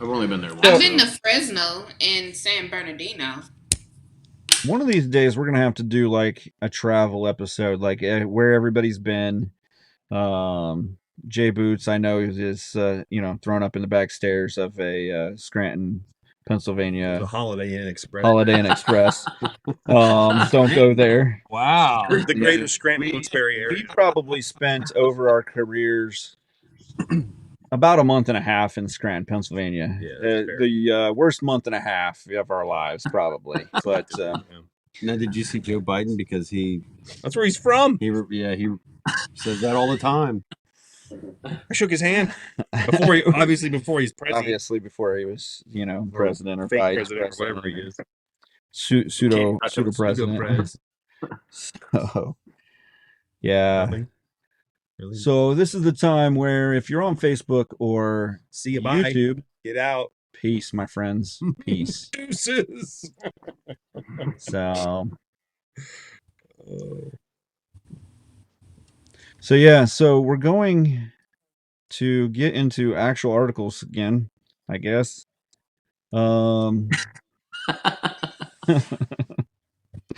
I've only been there once. I've been to Fresno and San Bernardino. One of these days we're gonna have to do like a travel episode, like where everybody's been. Jay Boots, I know, is thrown up in the back stairs of a Scranton, Pennsylvania The Holiday Inn Express. Holiday Inn Express. Don't go there. Wow. The greatest Scranton Wilkes-Barre We area. probably spent over our careers about a month and a half in Scranton, Pennsylvania. Yeah, that's fair. The worst month and a half of our lives, probably. But Now, did you see Joe Biden? Because That's where he's from. he says that all the time. I shook his hand before he's president. obviously, before he was, president or Fake vice president, or whatever he is. pseudo Pseudo president. pres. So, yeah. Nothing. Really? So this is the time where if you're on Facebook or See you. Bye. YouTube, Get out. peace, my friends. Peace. Deuces. So yeah, so we're going to get into actual articles again, I guess.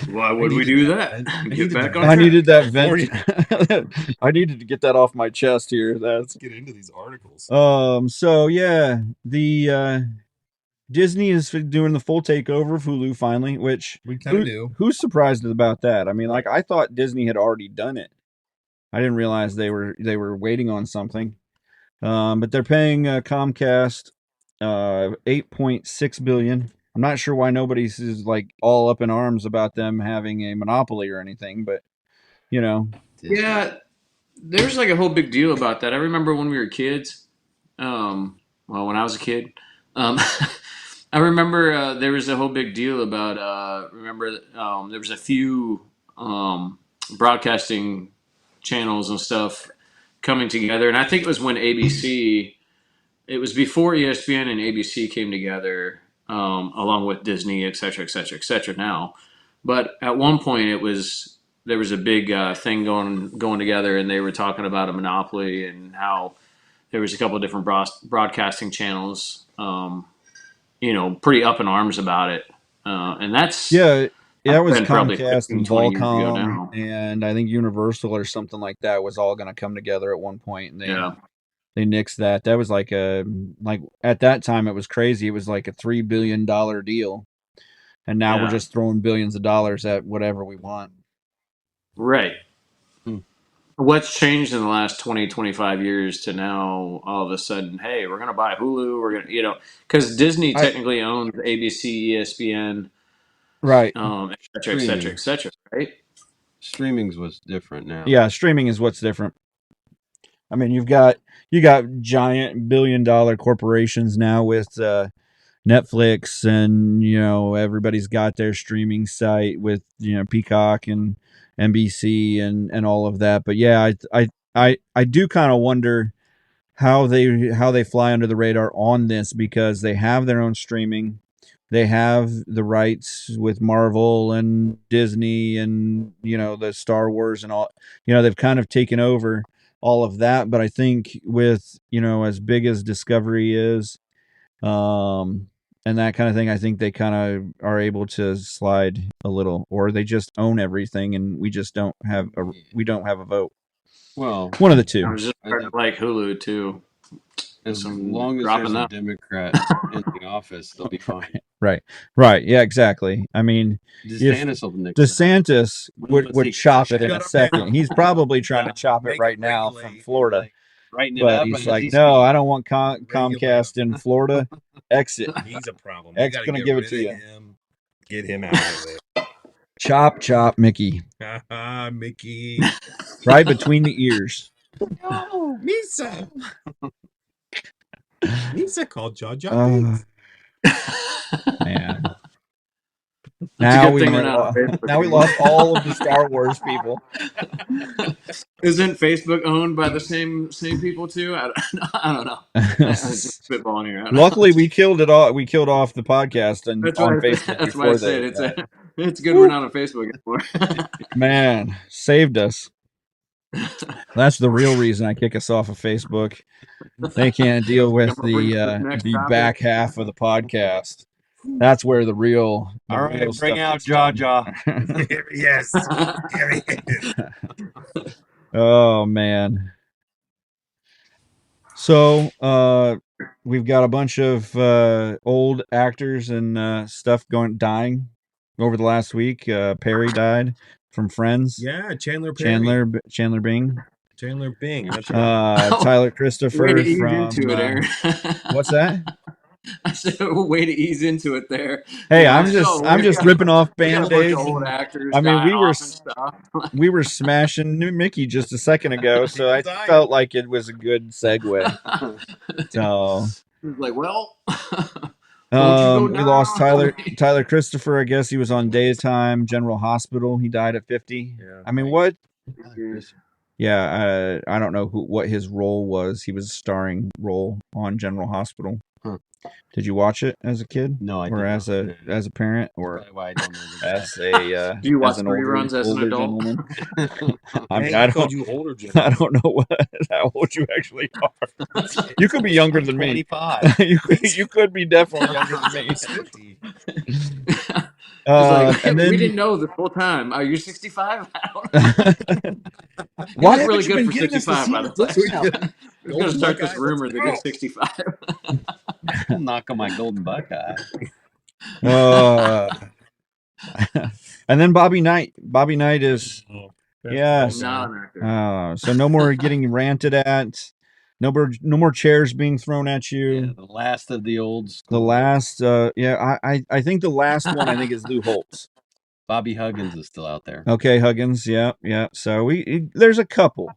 Why would we do that? Get back on I track. needed that Before vent. I needed to get that off my chest here. Let's get into these articles. So yeah, the Disney is doing the full takeover of Hulu finally, which We kind of knew. who's surprised about that? I mean, like I thought Disney had already done it. I didn't realize they were waiting on something. But they're paying Comcast $8.6 billion. I'm not sure why nobody's is like all up in arms about them having a monopoly or anything, but you know, Yeah, there's like a whole big deal about that. I remember when we were kids. Well, when I was a kid, I remember there was a whole big deal about. There was a few broadcasting channels and stuff coming together, and I think it was when ABC. It was before ESPN and ABC came together, along with Disney, et cetera, et cetera, et cetera. Now, but at one point there was a big thing going together, and they were talking about a monopoly and how there was a couple of different broadcasting channels, pretty up in arms about it. And that's yeah, that was been probably Comcast 15, and 20 years ago Volcom, now. and I think Universal or something like that was all going to come together at one point, and Yeah. they nixed that. That was like at that time it was crazy. It was like a $3 billion deal, and now we're Yeah. just throwing billions of dollars at whatever we want. Right. Hmm. What's changed in the last 20, 25 years to now all of a sudden, hey, we're going to buy Hulu. We're going to, because Disney technically owns ABC, ESPN, Right. et cetera, et cetera, et cetera, right? Streamings was different now. Yeah, streaming is what's different. I mean, you got giant billion-dollar corporations now with Netflix, and everybody's got their streaming site with Peacock and NBC and all of that. But yeah, I do kind of wonder how they fly under the radar on this, because they have their own streaming. They have the rights with Marvel and Disney and the Star Wars and all. They've kind of taken over all of that. But I think with as big as Discovery is, and that kind of thing, I think they kind of are able to slide a little, or they just own everything, and we just don't have a vote. Well, One of the two. I was just starting to like Hulu too. as Some long as dropping there's a that. Democrat in the office, they'll be fine. Right. Yeah, exactly. I mean, DeSantis will nix it. DeSantis would chop it in a Shut up, second. man. He's probably trying to chop it Make right it now from regulate. Florida. Writing it But up he's as like, he no, speaks. I don't want Comcast in Florida. Exit. He's a problem. X We gotta gonna get give it rid to of you. him. Get him out of there. Chop, Mickey. Mickey. Right between the ears. No, Misa. Misa called Jar Jar Uh, Binks. Man. It's Now a good we thing we're not on Facebook now we anymore. lost all of the Star Wars people. Isn't Facebook owned by the same people too? I don't know. I'm just spitballing here. I don't know. Luckily, we killed it all. We killed off the podcast and That's on why Facebook that's why before I said they. it's good we're not on Facebook anymore. Man, saved us. That's the real reason I kick us off of Facebook. They can't deal with the back half of the podcast. That's where the real. All right, real bring stuff out gets done. Jaja. Yes. Here he is. Oh man. So we've got a bunch of old actors and stuff dying over the last week. Perry died from Friends. Yeah, Chandler Perry. Chandler Bing. Chandler Bing. That's right. Tyler Christopher Way to ease from into it, Aaron. what's that? I said, way to ease into it there. Hey, Yeah, I'm just ripping off we got a bunch band-aids. of old and- actors. I mean, dying we were off and stuff. we were smashing Mickey just a second ago, so I Dying. felt like it was a good segue. So It's like, well, go we lost down? Tyler Christopher. I guess he was on Daytime General Hospital. He died at 50. Yeah. I mean, what? Yeah, I don't know what his role was. He was a starring role on General Hospital. Huh. Did you watch it as a kid, No, I or as didn't. a parent, or That's why I don't know the guy. as a Do you watch as an reruns as an older adult? gentleman? I mean, Hey, I called don't. you older, Jim. I don't know how old you actually are. You could be younger than me. 25. you could be definitely younger than me. He's 50. like, And we then didn't know the whole time. Are you 65? He why looked really haven't you good been for getting us to 65, see by the the way. touchdown? We're going to Golden start this Buckeye, rumor let's that go. he's 65. Knock on my golden Buckeye. Uh, and then Bobby Knight. Bobby Knight is yes. Not an actor. So no more getting ranted at. No more chairs being thrown at you. Yeah, the last of the old school. The last, I think the last one I think is Lou Holtz. Bobby Huggins is still out there. Okay, Huggins, yeah. So there's a couple,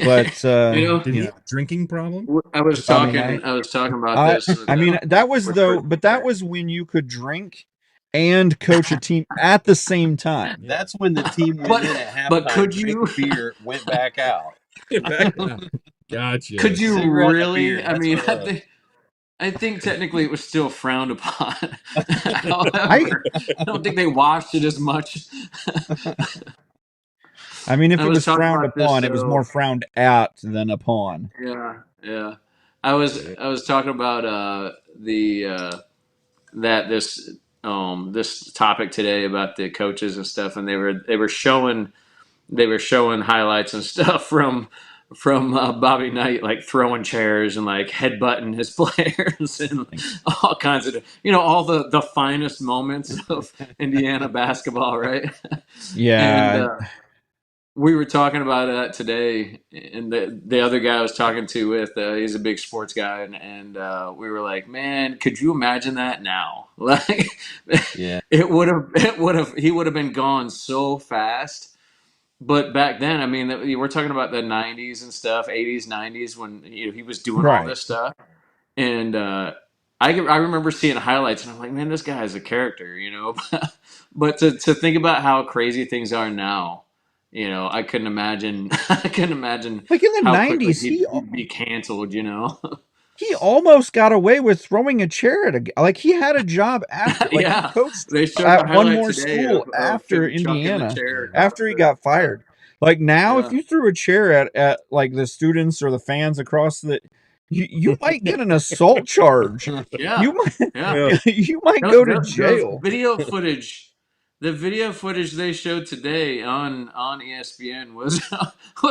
but Did he have a drinking problem? I was Bobby talking. Knight. I was talking about this. I mean that was that was when you could drink and coach a team at the same time. That's when the team went in at halftime. But could drank you- a beer, went back out? Gotcha. Could you Cigarette and a really? beer, I that's mean, what it was. I think technically it was still frowned upon. However, I don't think they watched it as much. I mean, if I it was was talking frowned about this, upon, it was though. more frowned at than upon. Yeah. I was talking about this topic today about the coaches and stuff, and they were showing highlights and stuff from Bobby Knight, like throwing chairs and like headbutting his players and all kinds of all the finest moments of Indiana basketball, right? Yeah. And we were talking about that today, and the other guy I was talking to with he's a big sports guy, and we were like, man, could you imagine that now? Like, Yeah. he would have been gone so fast. But back then, I mean, we're talking about the '90s and stuff, '80s, '90s, when he was doing all Right. this stuff, and I remember seeing highlights, and I'm like, man, this guy is a character, But to think about how crazy things are now, I couldn't imagine. Like in the how quickly 90s, he'd be canceled. he almost got away with throwing a chair at he had a job after, he coached They showed at a one highlight more today school of after him chucking the Indiana, chair after he got fired. Like now, if Yeah. you threw a chair at like the students or the fans across you might get an assault charge. Yeah. You might, Yeah. you might go to jail. The video footage they showed today on ESPN was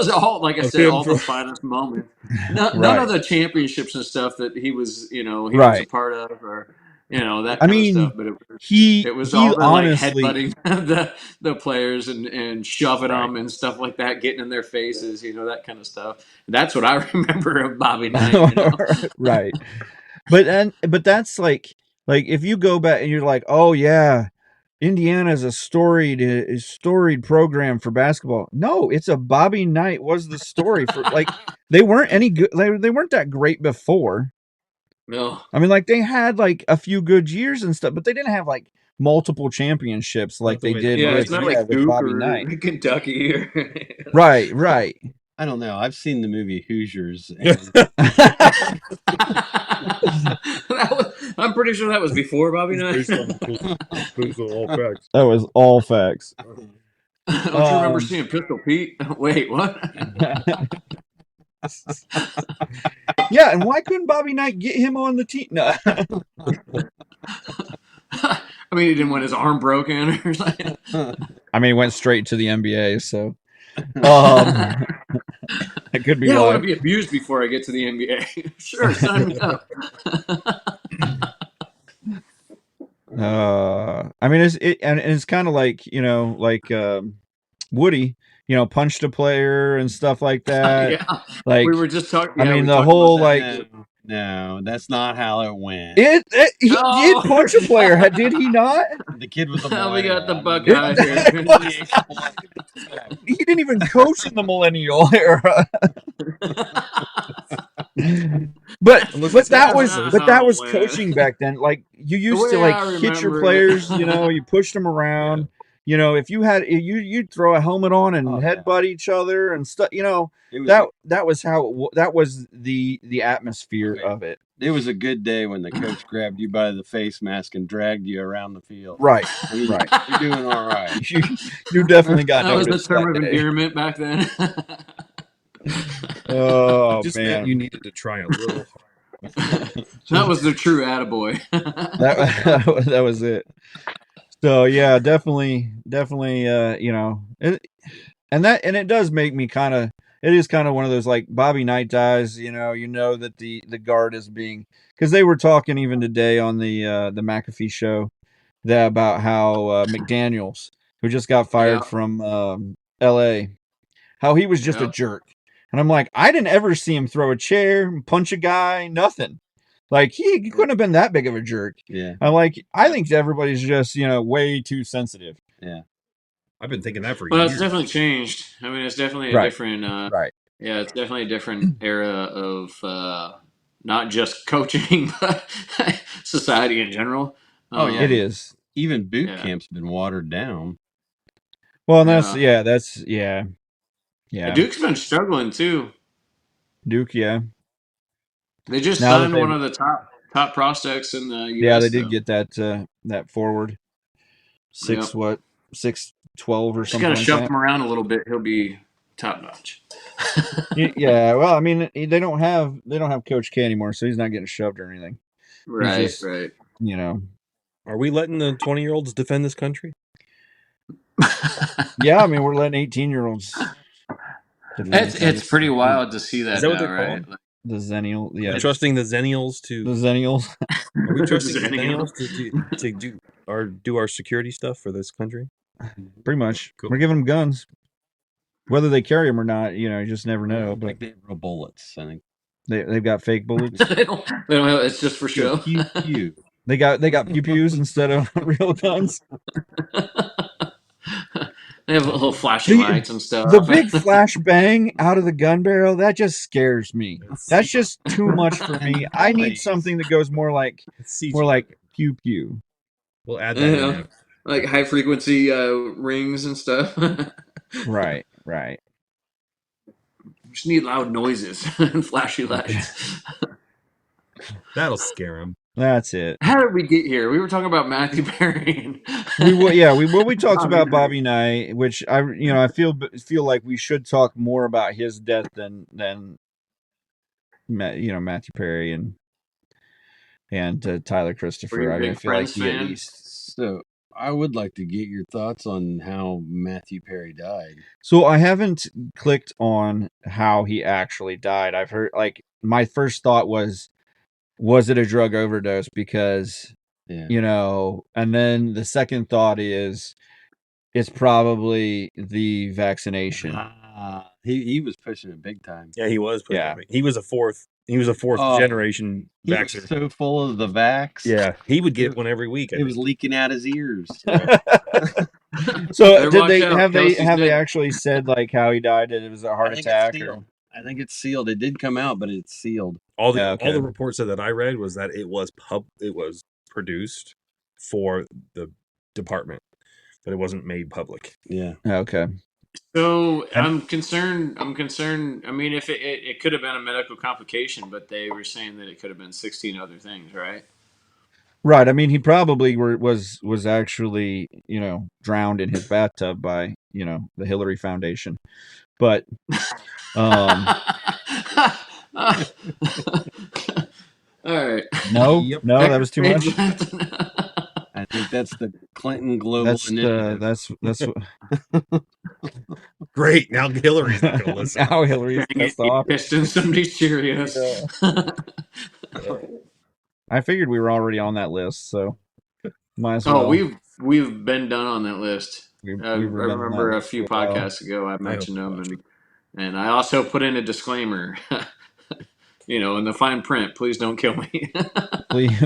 all, like I Of said, him all the finest moments. None Right. of the championships and stuff that he was was a Right. part of, or that I kind mean, of stuff. But he it was he all the honestly, like headbutting the players and shoving Right. them and stuff like that, getting in their faces, that kind of stuff. That's what I remember of Bobby Knight. Right. But that's like if you go back and you're like, oh yeah, Indiana is a storied program for basketball. No, it's a Bobby Knight was the story for they weren't any good. They weren't that great before. No. I mean, they had a few good years and stuff, but they didn't have multiple championships like they did. Yeah, with, it's not like with Duke Bobby or Knight. Kentucky. Right. I don't know. I've seen the movie Hoosiers. And I'm pretty sure that was before Bobby Knight. Based on all facts. That was all facts. Don't you remember seeing Pistol Pete? Wait, what? Yeah, and why couldn't Bobby Knight get him on the team? No. I mean, he didn't want his arm broken or something. I mean, he went straight to the NBA, so it could be I why. want to be abused before I get to the NBA. Sure, sign me up. I mean, it's kind of like Woody, punched a player and stuff like that. Yeah, Like we were just talking. I yeah, mean, we the talked whole about that. no, that's not how it went. he Oh. did punch a player, did he not? The kid was a Now we got the millennial. Buckeye here. He didn't even coach in the millennial era. But that was coaching back then. Like you used to way I hit your remember players, it. you pushed them around. If you had you'd throw a helmet on and headbutt each other and stuff. That was how that was the atmosphere of it. It was a good day when the coach grabbed you by the face mask and dragged you around the field. Right. Right. You're doing all right. You definitely got That was the noticed term that of day. endearment back then. Oh Just man, meant you needed to try a little harder. That was the true attaboy. that was it. So yeah, definitely, you know, and it does make me kind of. It is kind of one of those like Bobby Knight dies. You know that the guard is being because they were talking even today on the McAfee show that about how McDaniels, who just got fired Yeah, from L.A., how he was just a yeah. jerk. And I'm like, I didn't ever see him throw a chair, punch a guy, nothing. Like he couldn't have been that big of a jerk. Yeah. I'm like, I think everybody's just way too sensitive. Yeah. I've been thinking that for Well, years. it's definitely changed. I mean, it's definitely a Right. different. Right. Yeah, it's definitely a different era of not just coaching, but society in general. Oh, yeah. It is. Even boot Yeah. camp's been watered down. Well, and Yeah. yeah. Duke's been struggling too. Duke, yeah. They just Now that signed they, one of the top prospects in the yeah, they U.S. did though. get that forward Yep. 6'12" or Just got something to like shove that. him around a little bit. He'll be top notch. Yeah, well, I mean, they don't have Coach K anymore, so he's not getting shoved or anything. He's Right. just, Right. Are we letting the 20-year-olds defend this country? Yeah, I mean, we're letting 18-year-olds. It's pretty wild to see that Is that what now, they're right? called? The Zennial, yeah, We're trusting the Zennials the to. Zennials. Are we trusting the Zennial. Zennials to do our security stuff for this country? Pretty much. Cool. We're giving them guns. Whether they carry them or not, you just never know. But Like they have real bullets, I think. they've got fake bullets. They don't have. It's just for show. Pew pew. They got pew pews instead of real guns. They have little flashing The- lights and stuff. The big flash bang out of the gun barrel, that just scares me. That's just too much for me. I need Noise. something that goes more like pew pew. We'll add that in Yeah. there. Like high frequency rings and stuff. Right. Just need loud noises and flashy lights. That'll scare them. That's it. How did we get here? We were talking about Matthew Perry. We talked about Bobby Knight, which I feel like we should talk more about his death than Matthew Perry and Tyler Christopher. Were you a I mean, I big feel like Friends he at fan? least. So I would like to get your thoughts on how Matthew Perry died. So I haven't clicked on how he actually died. I've heard my first thought was it a drug overdose? Because and then the second thought is it's probably the vaccination. He was pushing it big time. Yeah, he was. Yeah. He was a fourth generation He vaxxer. was so full of the vax. Yeah, he would get one every week. It was leaking out his ears. So Better watch out. have they Kelsey's actually said like how he died? It was a heart attack or I think it's sealed. It did come out, but it's sealed. All the Yeah, okay. all the reports that I read was that it was produced for the department, but it wasn't made public. Yeah. Okay. So I'm concerned. I mean, if it could have been a medical complication, but they were saying that it could have been 16 other things, right? Right. I mean, he probably was actually, drowned in his bathtub by, the Hillary Foundation. But All right. no, Yep. no, that was too much. I think that's the Clinton Global Initiative. That's Great. Now Hillary's not going to listen. now Hillary's pissed off. Pissed in somebody's Cheerios. I figured we were already on that list, so might as well. Oh, we've been done on that list. I remember a few for a while. podcasts ago I mentioned them, and I also put in a disclaimer. In the fine print, please don't kill me.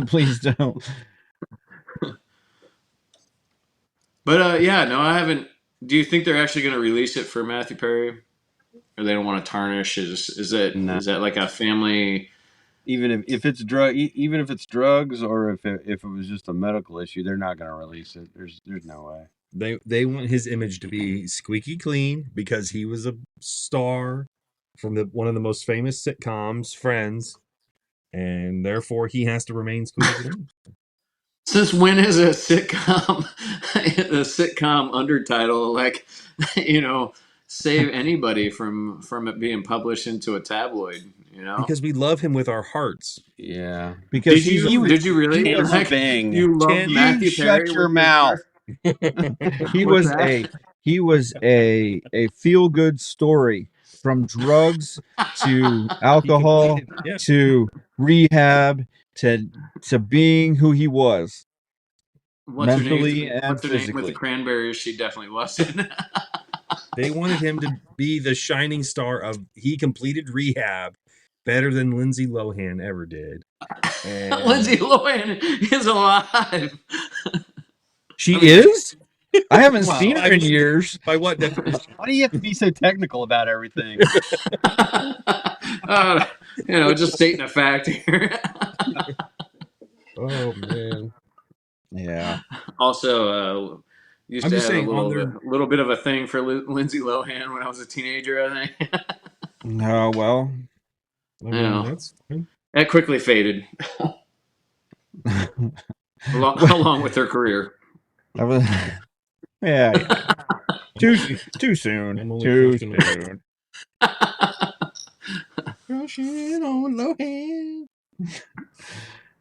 Please don't. But I haven't. Do you think they're actually going to release it for Matthew Perry, or they don't want to tarnish? Is that like a family? Even if it's drugs, or if it was just a medical issue, they're not going to release it. There's no way. They want his image to be squeaky clean because he was a star from one of the most famous sitcoms, Friends, and therefore he has to remain squeaky clean. Since when is a sitcom undertitle save anybody from it being published into a tabloid? Because we love him with our hearts. Yeah. Because did you really? He was a bang. You love Matthew Perry? Shut your mouth. He What's was that? a feel good story from drugs to He alcohol completed. Yeah. to rehab to being who he was What's her mentally name? and What's her name with the physically. cranberries? She definitely wasn't. They wanted him to be the shining star of he completed rehab better than Lindsay Lohan ever did. And Lindsay Lohan is alive. She I mean, is? I haven't Wow. seen her in years. by what definition? Why do you have to be so technical about everything? uh, just stating a fact here. Oh man. Yeah. Also, used I'm to just have a saying on their little bit of a thing for Lindsay Lohan when I was a teenager. I think. Oh, well. I You mean know, that's that quickly faded along with her career. That was, yeah. Too soon. I'm only Too crushing on soon. crushing on Lohan.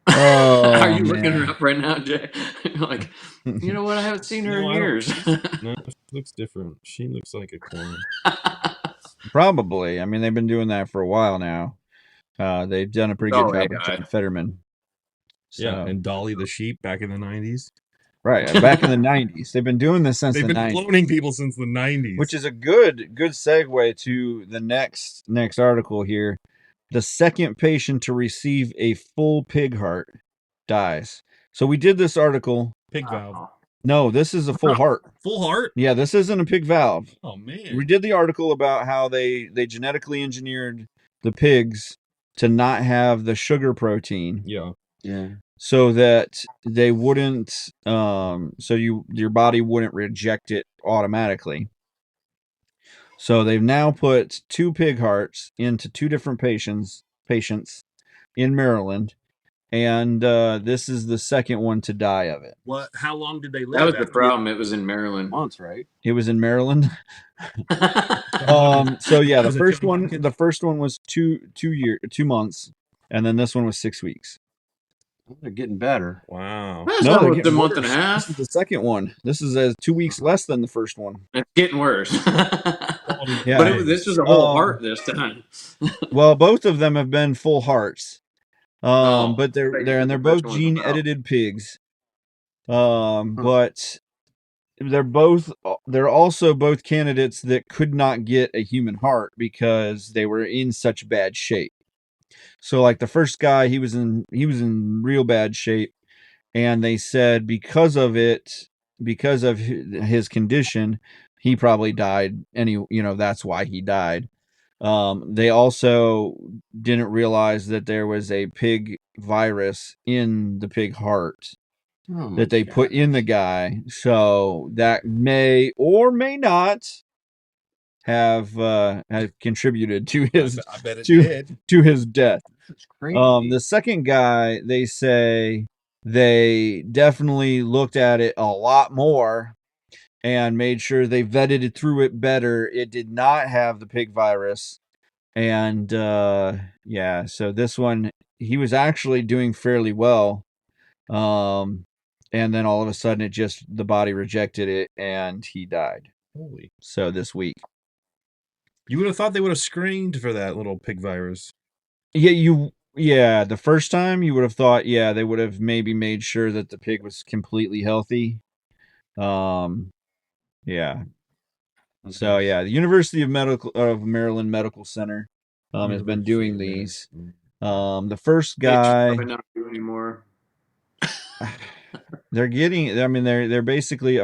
Oh, Are you looking her man. up right now, Jay? Like, you know what? I haven't seen her in No, I don't. years. No, she looks different. She looks like a clone. Probably. I mean, they've been doing that for a while now. They've done a pretty good Oh, job with AI. John Fetterman. So, Yeah, and Dolly the sheep back in the 90s. right, back in the 90s. They've been doing this since They've the been 90s, cloning people since the 90s. which is a good segue to the next article here. The second patient to receive a full pig heart dies. So we did this article. pig valve. No, this is a full heart. Full heart? Yeah, this isn't a pig valve. Oh man. We did the article about how they genetically engineered the pigs to not have the sugar protein. Yeah. Yeah. So that they wouldn't so your body wouldn't reject it automatically. So they've now put 2 pig hearts into 2 different patients in Maryland, and this is the second one to die of it. What? How long did they live? That was the after- problem. It was in Maryland. Months, right? It was in Maryland. Oh, So yeah, the Was it first John one Hopkins? was 2 months, and then this one was 6 weeks. They're getting better. Wow. That's No, they're almost a getting month worse. and a This half. is the second one. This is 2 weeks less than the first one. It's getting worse. Yeah. But this was a whole heart this time. Well, both of them have been full hearts. Oh, But they're both gene edited pigs. But they're also both candidates that could not get a human heart because they were in such bad shape. So like the first guy, he was in real bad shape, and they said because of his condition, he probably died. That's why he died. They also didn't realize that there was a pig virus in the pig heart that they put in the guy, so that may or may not have contributed to his I bet it did. to his death. It's crazy. The second guy, they say they definitely looked at it a lot more and made sure they vetted it through it better. It did not have the pig virus. And yeah, so this one, he was actually doing fairly well. And then all of a sudden the body rejected it and he died. Holy. So this week. You would have thought they would have screened for that little pig virus. Yeah, the first time you would have thought, yeah, they would have maybe made sure that the pig was completely healthy. Yeah. Okay. So yeah, the University of Maryland Medical Center has been doing these. The first They should guy, probably not do anymore. they're basically,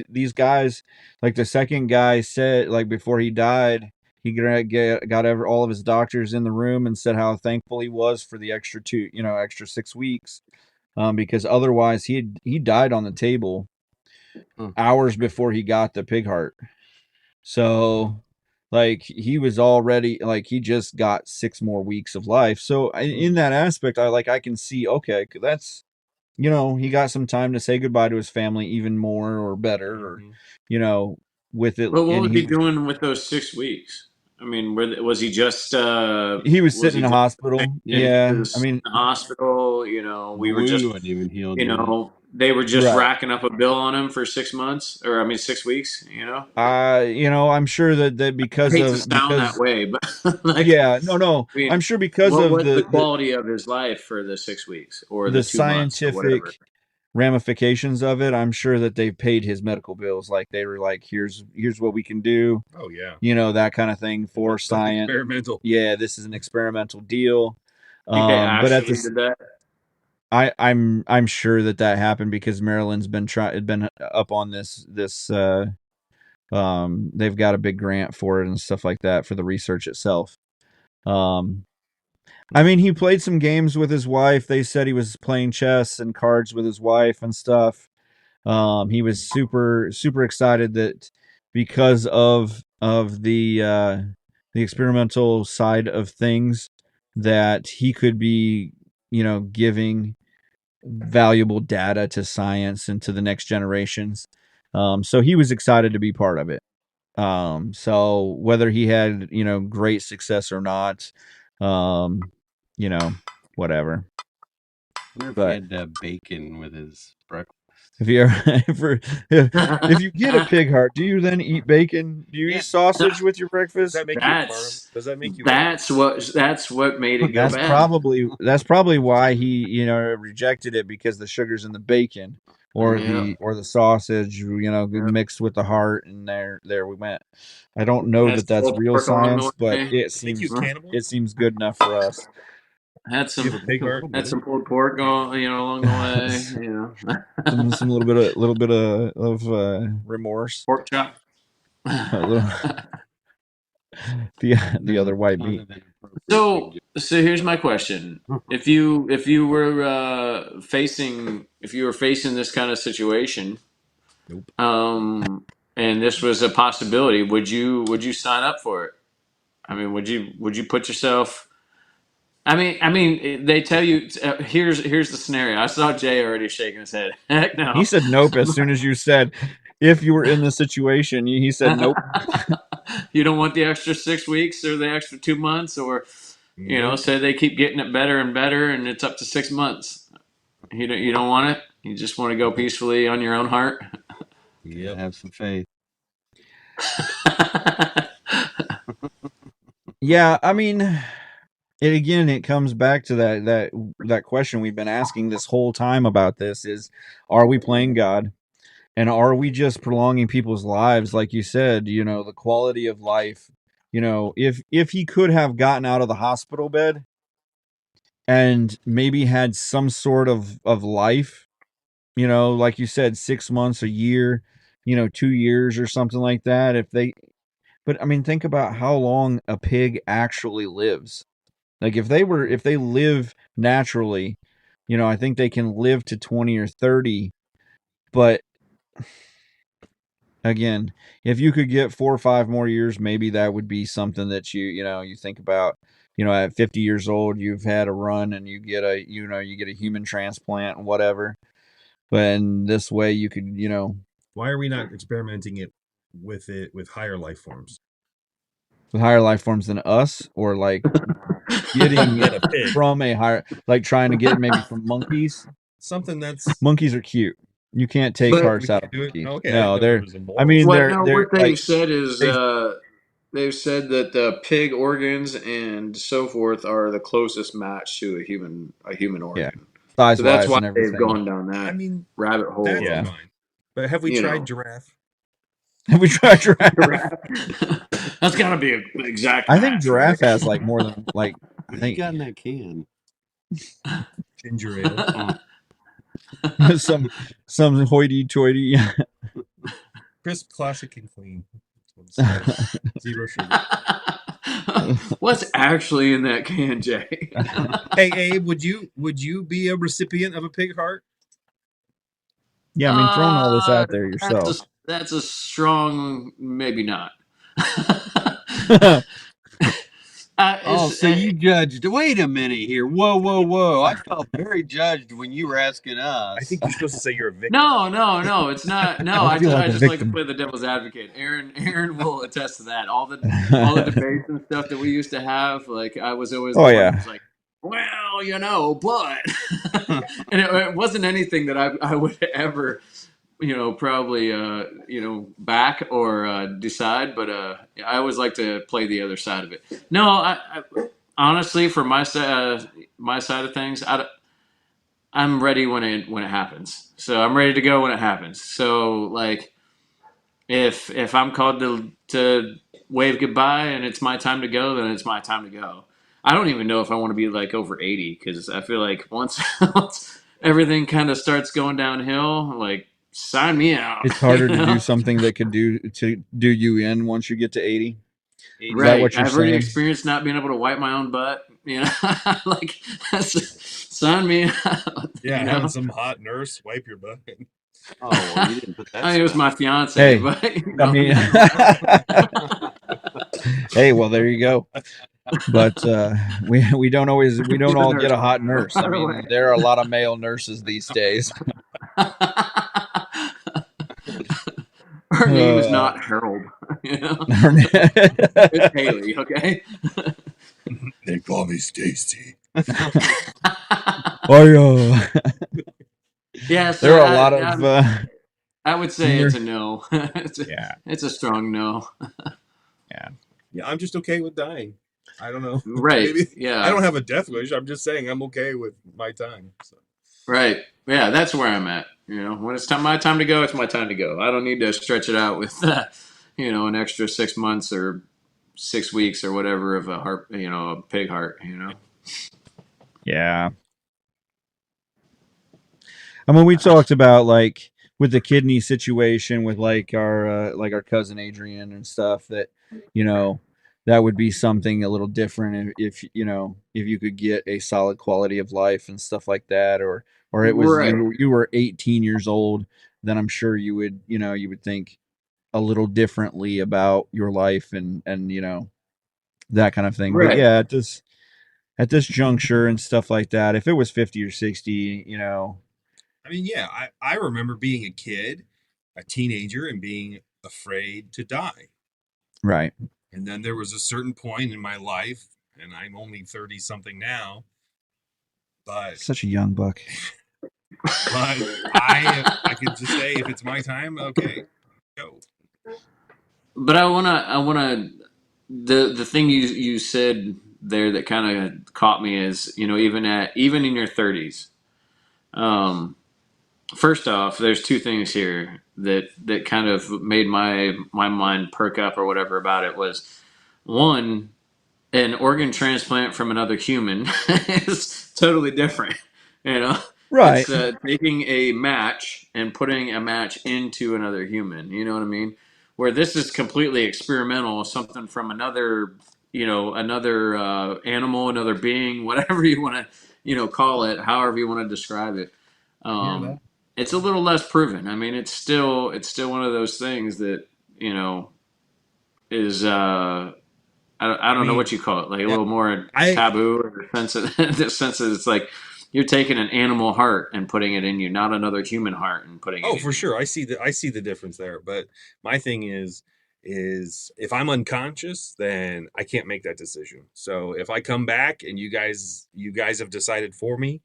these guys, like the second guy said, like before he died, he got all of his doctors in the room and said how thankful he was for the extra 6 weeks, because otherwise he died on the table hours before he got the pig heart. So like he was already, like he just got 6 more weeks of life. So in that aspect, I can see, okay, that's, he got some time to say goodbye to his family even more or better, or, with it. But what and was he doing with those 6 weeks? I mean, was he just? He was sitting in a hospital. in Yeah, the hospital. We were Wound just, wasn't even healed yet. they were just Right. racking up a bill on him for 6 months, or I mean 6 weeks. I'm sure that I hate to sound that way, but like, yeah, no, I mean, I'm sure because what of was the quality of his life for the 6 weeks or the the 2 months or whatever? scientific ramifications of it. I'm sure that they paid his medical bills. Like they were like, here's what we can do. Oh yeah. That kind of thing for science. Experimental. Yeah, this is an experimental deal. I think they But at actually this, did that. I'm sure that happened because Maryland's been up on this. They've got a big grant for it and stuff like that for the research itself. I mean, he played some games with his wife. They said he was playing chess and cards with his wife and stuff. He was super super excited that because of the experimental side of things that he could be giving valuable data to science and to the next generations. So he was excited to be part of it. So whether he had great success or not, um, whatever. I wonder if But he had to have bacon with his breakfast. if you if you get a pig heart, do you then eat bacon? Do you eat sausage with your breakfast? Does that make you? That's what made it go That's bad. probably why he rejected it, because the sugar's in the bacon or Yeah. the sausage Yeah. mixed with the heart, and there we went. I don't know Had that some that's pulled real pork along science, the but way. it seems good enough for us. Had some Pig heart. had some pulled pork going, along the way. some little bit of remorse. Pork chop. A little, the other white meat. So here's my question: if you were facing this kind of situation, Nope. and this was a possibility, would you sign up for it? I mean, would you put yourself? I mean, they tell you here's the scenario. I saw Jay already shaking his head. Heck no. He said nope as soon as you said if you were in the situation. He said nope. You don't want the extra 6 weeks or the extra 2 months, or say they keep getting it better and better, and it's up to 6 months. You don't want it. You just want to go peacefully on your own heart. Yeah, have some faith. Yeah, I mean, it comes back to that question we've been asking this whole time about this: is are we playing God, and are we just prolonging people's lives? Like you said, the quality of life. If he could have gotten out of the hospital bed and maybe had some sort of life, like you said, 6 months, a year, 2 years or something like that. But I mean, think about how long a pig actually lives. Like if they live naturally, I think they can live to 20 or 30. But again, if you could get 4 or 5 more years, maybe that would be something that you think about. At 50 years old, you've had a run and you get a human transplant and whatever. But in this way, you could, Why are we not experimenting with higher life forms? with higher life forms than us, or like getting Get a pig. from a higher, like trying to get maybe from monkeys. Something that's Monkeys are cute. You can't take But- hearts out of do it. monkeys. Okay, No, I they're. was I mean, What they're what they've like, said is they've said that the pig organs and so forth are the closest match to a human organ. size So that's wise why and they've everything. gone down that I mean, rabbit hole. that's Yeah. fine. But have we You tried know. giraffe? Have we tried giraffe? That's got to be an exact. I think match, giraffe right? has like more than like. I What you think got in that can? Ginger ale. some hoity-toity. Crisp, classic, and clean. Zero sugar. What's actually in that can, Jay? Hey Abe, would you be a recipient of a pig heart? Yeah, I mean, throwing all this out there That's yourself. that's a strong maybe not. Oh, so you judged. Wait a minute here. Whoa. I felt very judged when you were asking us. I think you're supposed to say you're a victim. No, it's not. No, I I feel just, like I a just like to victim. play the devil's advocate. Aaron will attest to that. All the debates and stuff that we used to have, like I was always Oh, the one yeah. who was like, well, but and it wasn't anything that I would ever, probably, back or decide. But I always like to play the other side of it. No, I honestly, for my side of things, I'm ready when it happens. So I'm ready to go when it happens. So like, if I'm called to wave goodbye and it's my time to go, then it's my time to go. I don't even know if I want to be like over 80 because I feel like once everything kind of starts going downhill, like sign me out. It's harder to do something that could do you in once you get to 80. Is that Right. what you're I've already saying? experienced not being able to wipe my own butt. Like sign me out. Yeah, having some hot nurse wipe your butt. Oh, well, you didn't put that. I mean, it was my fiance, Hey, but I mean, hey, well, there you go. But we don't all get a hot nurse. I mean, there are a lot of male nurses these days. Her name is not Harold. It's Haley. Okay. They call me Stacy. Oh, Yeah, so there are a lot of. I would say it's a no. Yeah. It's a strong no. Yeah, I'm just okay with dying. I don't know. Right. Maybe Yeah. I don't have a death wish. I'm just saying I'm okay with my time. So. Right. Yeah, that's where I'm at. When it's my time to go, it's my time to go. I don't need to stretch it out with, an extra 6 months or 6 weeks or whatever of a heart, a pig heart. Yeah. I mean, we talked about like with the kidney situation with like our cousin Adrian and stuff that that would be something a little different if if you could get a solid quality of life and stuff like that, or it was Right. you were 18 years old, then I'm sure you would you would think a little differently about your life and that kind of thing. But Right. yeah, at this juncture and stuff like that, if it was 50 or 60, I mean, yeah, I remember being a kid, a teenager, and being afraid to die. right. And then there was a certain point in my life, and I'm only 30 something now, but Such a young buck. I could just say if it's my time, okay, go. But I wanna the thing you said there that kind of caught me is even in your 30s. First off, there's two things here that kind of made my mind perk up or whatever about it. Was one, an organ transplant from another human is totally different. Right. It's taking a match and putting a match into another human. You know what I mean? Where this is completely experimental, something from another, another animal, another being, whatever you want to, call it, however you want to describe it. It's a little less proven. I mean, it's still one of those things that is I don't know what you call it, like a little more taboo in the sense that it's like you're taking an animal heart and putting it in you, not another human heart and putting it in for sure. I see the difference there. But my thing is if I'm unconscious, then I can't make that decision. So if I come back and you guys have decided for me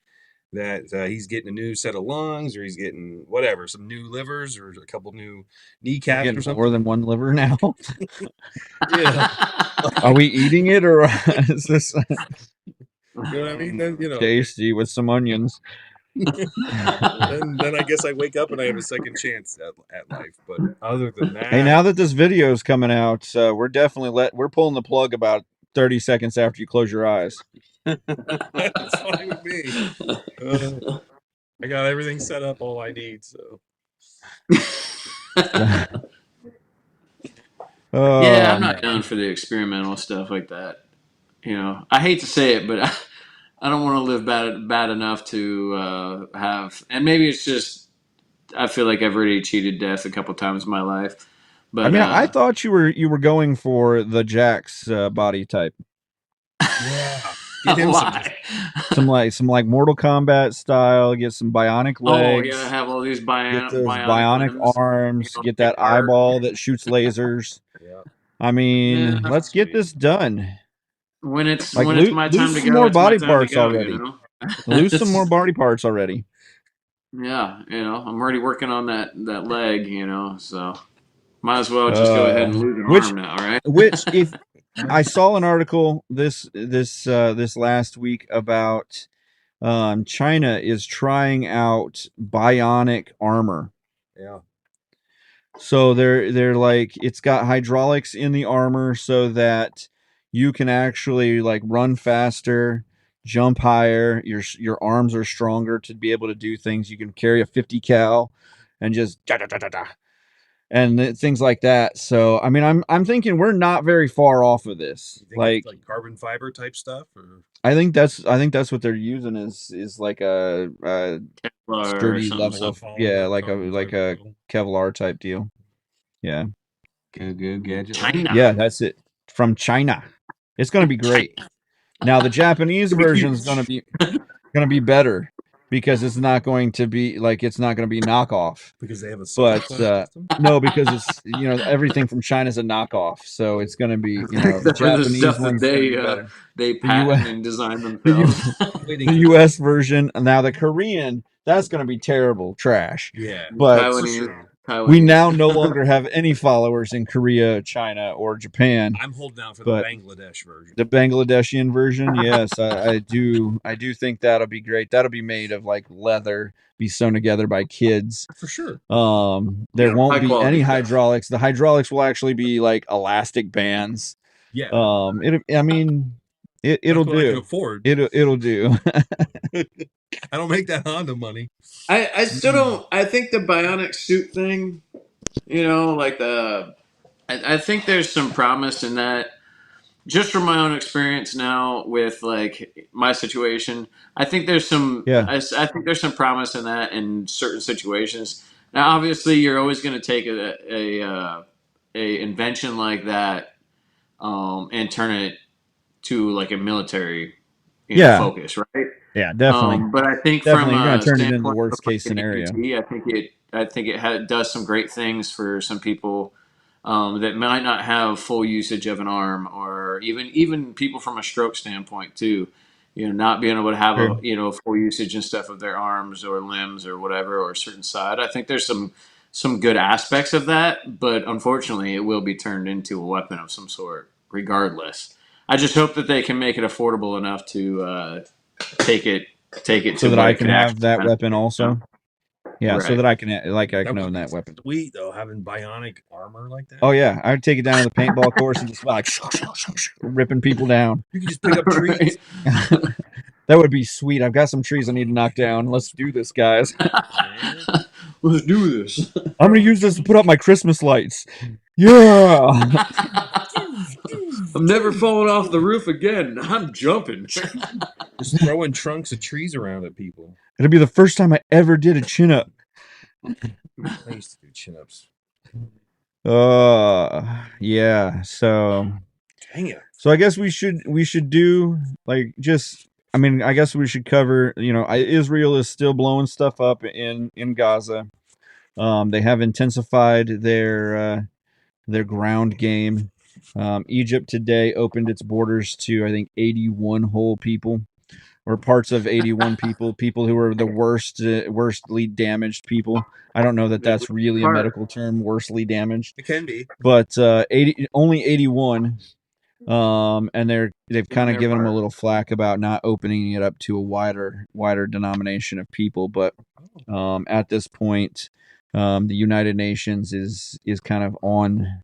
that he's getting a new set of lungs or he's getting whatever, some new livers or a couple new kneecaps or something. More than one liver now. Yeah. Are we eating it or is this You know what I mean? Then, tasty with some onions? then I guess I wake up and I have a second chance at life. But other than that, Hey, now that this video is coming out, we're definitely we're pulling the plug about 30 seconds after you close your eyes. that's fine with me. I got everything set up, all I need. So. Yeah, I'm not down for the experimental stuff like that. I hate to say it, but I don't want to live bad enough to have. And maybe it's just I feel like I've already cheated death a couple times in my life. But I mean, I thought you were going for the Jax body type. Yeah. Get him some Mortal Kombat style. Get some bionic legs. Oh yeah, have all these get those bionic arms. Get that eyeball that shoots lasers. Yeah. I mean, let's get this done. when it's Like, when it's my time lose to some go, more it's my body time to parts go. You already. know. Lose some more body parts already. Yeah, I'm already working on that leg. So might as well just go ahead and lose an Which arm now, right? if I saw an article this last week about China is trying out bionic armor. Yeah. So they're like, it's got hydraulics in the armor so that you can actually like run faster, jump higher. Your arms are stronger to be able to do things. You can carry a 50 cal and just da da da da da, and things like that. So I mean, I'm thinking we're not very far off of this. You think it's like carbon fiber type stuff, or I think that's what they're using is like a Kevlar or sturdy something. level of polymer like carbon a fiber metal. Kevlar type deal. Yeah. Go gadget. China. Yeah, that's it. From China. It's going to be great. Now the Japanese version is going to be better because it's not going to be knockoff. Because they have a But system. no, because it's everything from China is a knockoff. So it's going to be the the Japanese stuff that one's going to be better. they The US, patent and design the, themselves. the US version. Now the Korean, that's going to be terrible trash. Yeah, But Taiwanese. we now no longer have any followers in Korea, China, or Japan. I'm holding out for But the Bangladesh version. the Bangladeshian version, yes, I do think that'll be great. That'll be made of like leather, be sewn together by kids. For sure. There won't high be quality any stuff. hydraulics. The hydraulics will actually be like elastic bands. Yeah. It'll That's what I can do. afford. It'll do. I don't make that Honda money. I still don't. I think the bionic suit thing, like I think there's some promise in that. Just from my own experience now with like my situation, I think there's some. Yeah. I think there's some promise in that in certain situations. Now, obviously, you're always going to take a invention like that and turn it to like a military focus, right? Yeah, definitely. But I think Definitely, from you're going a to turn it into the standpoint of worst like case an scenario. EMT, I think it does some great things for some people that might not have full usage of an arm, or even people from a stroke standpoint too. Not being able to have Sure. a full usage and stuff of their arms or limbs or whatever, or a certain side. I think there's some good aspects of that, but unfortunately, it will be turned into a weapon of some sort, regardless. I just hope that they can make it affordable enough to take it So to that where I it can could have actually that benefit, weapon also. Yeah, so Right. that I can own that weapon. Sweet though, having bionic armor like that. Oh yeah, I'd take it down to the paintball course and just like ripping people down. You can just pick up trees. That would be sweet. I've got some trees I need to knock down. Let's do this, guys. Let's do this. I'm gonna use this to put up my Christmas lights. Yeah. I'm never falling off the roof again. I'm jumping. Just throwing trunks of trees around at people. It'll be the first time I ever did a chin up. I used to do chin ups. Yeah. So Dang it. I guess we should do like just. I mean, I guess we should cover. Israel is still blowing stuff up in Gaza. They have intensified their ground game. Egypt today opened its borders to, I think, 81 whole people, or parts of 81 people who are the worstly damaged people. I don't know that that's really a medical term, worstly damaged. It can be, but only 81. And they've kind of given them a little flack about not opening it up to a wider denomination of people. But at this point, the United Nations is kind of on,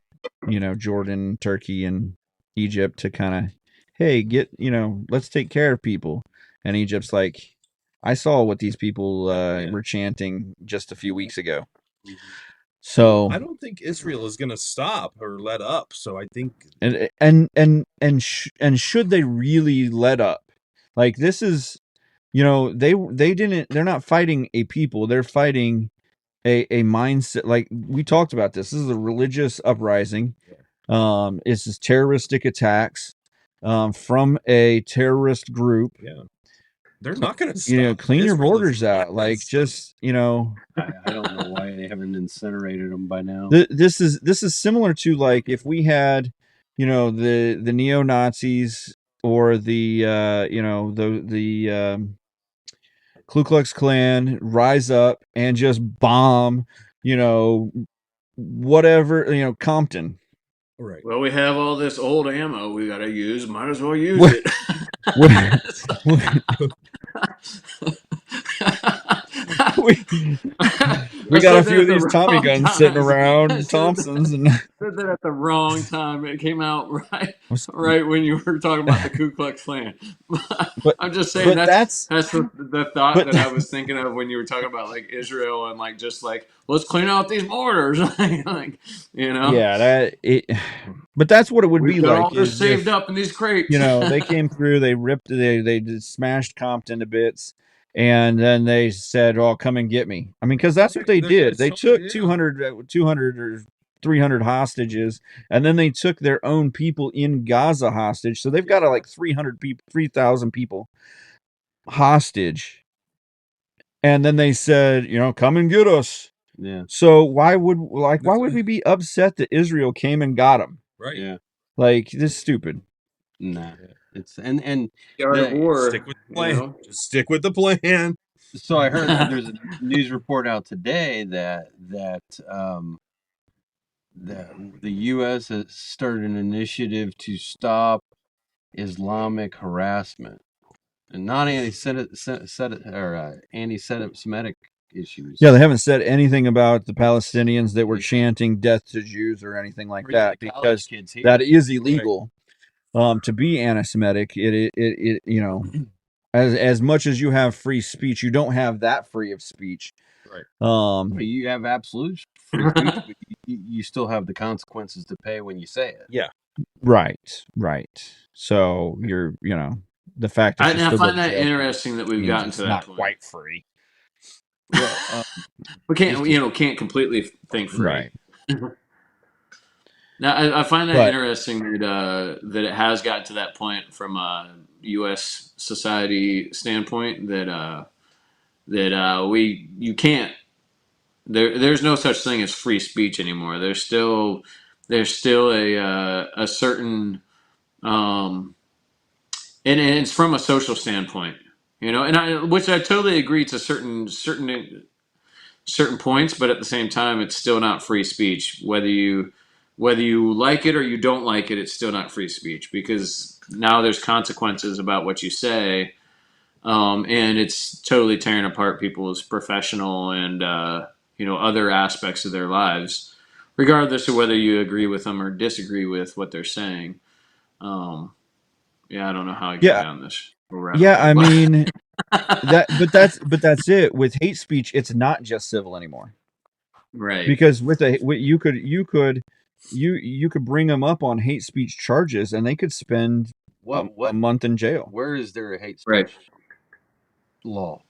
Jordan, Turkey, and Egypt to kind of, hey, let's take care of people. And Egypt's like, I saw what these people were chanting just a few weeks ago. So I don't think Israel is going to stop or let up. So I think, and should they really let up? Like, this is, they're not fighting a people, they're fighting a mindset. Like, we talked about this is a religious uprising. It's just terroristic attacks from a terrorist group. Yeah, they're not going to stop. Clean your borders out. Like, just I don't know why they haven't incinerated them by now. This is similar to, like, if we had, the neo-Nazis or the Ku Klux Klan rise up and just bomb, whatever, Compton. Right. Well, we have all this old ammo we got to use. Might as well use What- it. We I got a said that few of at the these Tommy wrong guns sitting time. I around, said Thompsons, and that at the wrong time. It came out right when you were talking about the Ku Klux Klan. but I'm just saying but that's that's the thought but that I was thinking of when you were talking about like Israel and like just like let's clean out these borders, like yeah, but that's what it would we've be got like all this is saved if up in these crates. they came through, they just smashed Compton to bits, and then they said, "Oh, come and get me." I mean, because that's what they did. They took 200 or 300 hostages, and then they took their own people in Gaza hostage. So they've got like 300 people, 3,000 people hostage. And then they said, come and get us. Yeah. So why would we be upset that Israel came and got them? Right. Yeah. Like, this is stupid. Nah. It's and Art of war. Stick with the plan. Just stick with the plan. so I heard that there's a news report out today that the U.S. has started an initiative to stop Islamic harassment and not anti-Semitic issues. Yeah, they haven't said anything about the Palestinians that were chanting "death to Jews" or anything like that, because that is illegal. To be anti-Semitic, it as much as you have free speech, you don't have that free of speech. Right. You have absolute free speech, but you still have the consequences to pay when you say it. Yeah. Right. So you're, the fact that I find that interesting that we've gotten to that not point. quite free. Well, we can't completely think free. Right. Now, I find that interesting that it has gotten to that point from a U.S. society standpoint that you can't. There's no such thing as free speech anymore. There's still a certain and it's from a social standpoint, and which I totally agree to certain points, but at the same time, it's still not free speech. Whether you like it or you don't like it, it's still not free speech because now there's consequences about what you say, and it's totally tearing apart people's professional and other aspects of their lives, regardless of whether you agree with them or disagree with what they're saying. I don't know how I got down this. I mean. But that's it. With hate speech, it's not just civil anymore, right? Because you could bring them up on hate speech charges, and they could spend a month in jail. Where is there a hate speech law?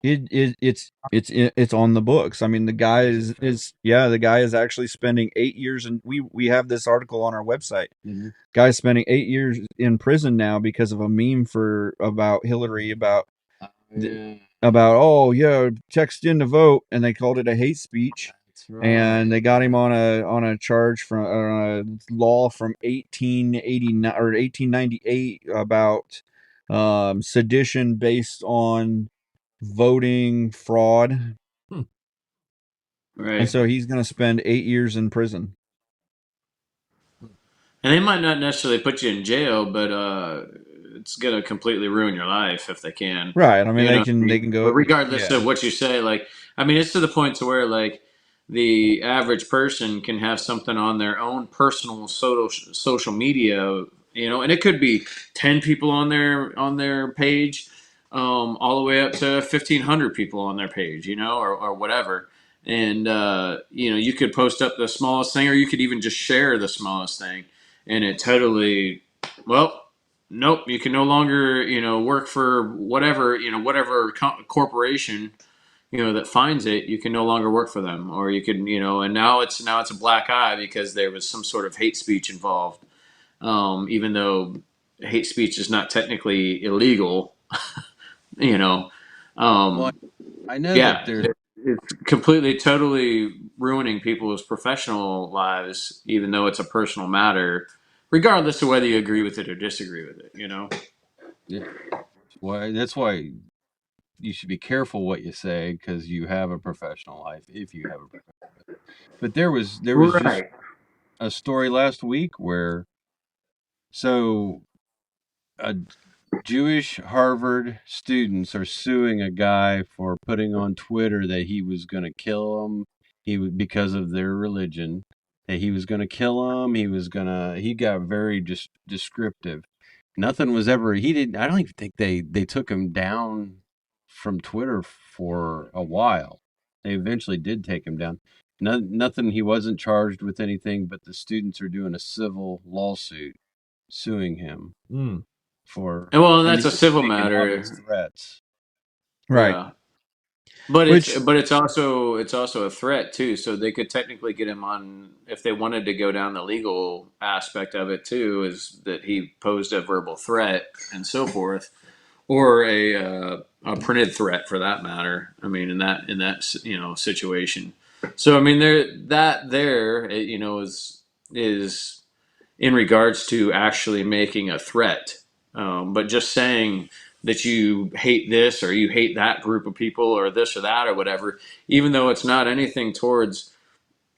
It's on the books. I mean, the guy is actually spending 8 years, and we have this article on our website. Mm-hmm. Guy's spending 8 years in prison now because of a meme about Hillary about text in to vote, and they called it a hate speech. Right. And they got him on a charge from a law from 1889 or 1898 about sedition based on voting fraud. Right. And so he's going to spend 8 years in prison. And they might not necessarily put you in jail, but it's going to completely ruin your life if they can. Right. I mean, they can go. But regardless of what you say, it's to the point to where the average person can have something on their own personal social media, and it could be 10 people on their page, all the way up to 1,500 people on their page, or whatever. And you could post up the smallest thing, or you could even just share the smallest thing. And it totally, nope, you can no longer, work for whatever corporation, that finds it. You can no longer work for them, or you can, and now it's a black eye because there was some sort of hate speech involved. Even though hate speech is not technically illegal, Well, I know that it's completely, totally ruining people's professional lives, even though it's a personal matter. regardless of whether you agree with it or disagree with it. You know. Yeah. Why? That's why you should be careful what you say because you have a professional life. If you have a professional life, but there was just Right. a story last week where so a Jewish Harvard students are suing a guy for putting on Twitter that he was going to kill them. Because of their religion, that he was going to kill them. He got very just descriptive. Nothing was ever, he didn't, I don't even think they took him down from Twitter for a while. They eventually did take him down. Nothing, he wasn't charged with anything, but the students are doing a civil lawsuit suing him for, And well, and that's he's a just civil making obvious matter. threats. Right. Yeah. But Which it's also a threat too. So they could technically get him on if they wanted to go down the legal aspect of it too. Is that he posed a verbal threat and so forth, or a printed threat for that matter. I mean, in that situation. So I mean, is in regards to actually making a threat. But just saying that you hate this or you hate that group of people or this or that or whatever, even though it's not anything towards,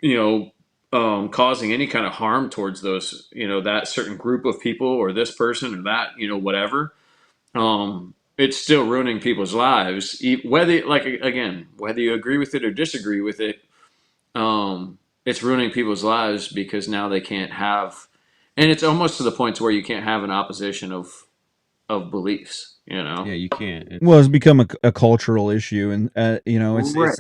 causing any kind of harm towards those, that certain group of people or this person or that, whatever, it's still ruining people's lives. Whether, like, again, whether you agree with it or disagree with it, it's ruining people's lives because now they can't have, and it's almost to the point to where you can't have an opposition of beliefs. Yeah, you can't. it's become a cultural issue, and it's Right.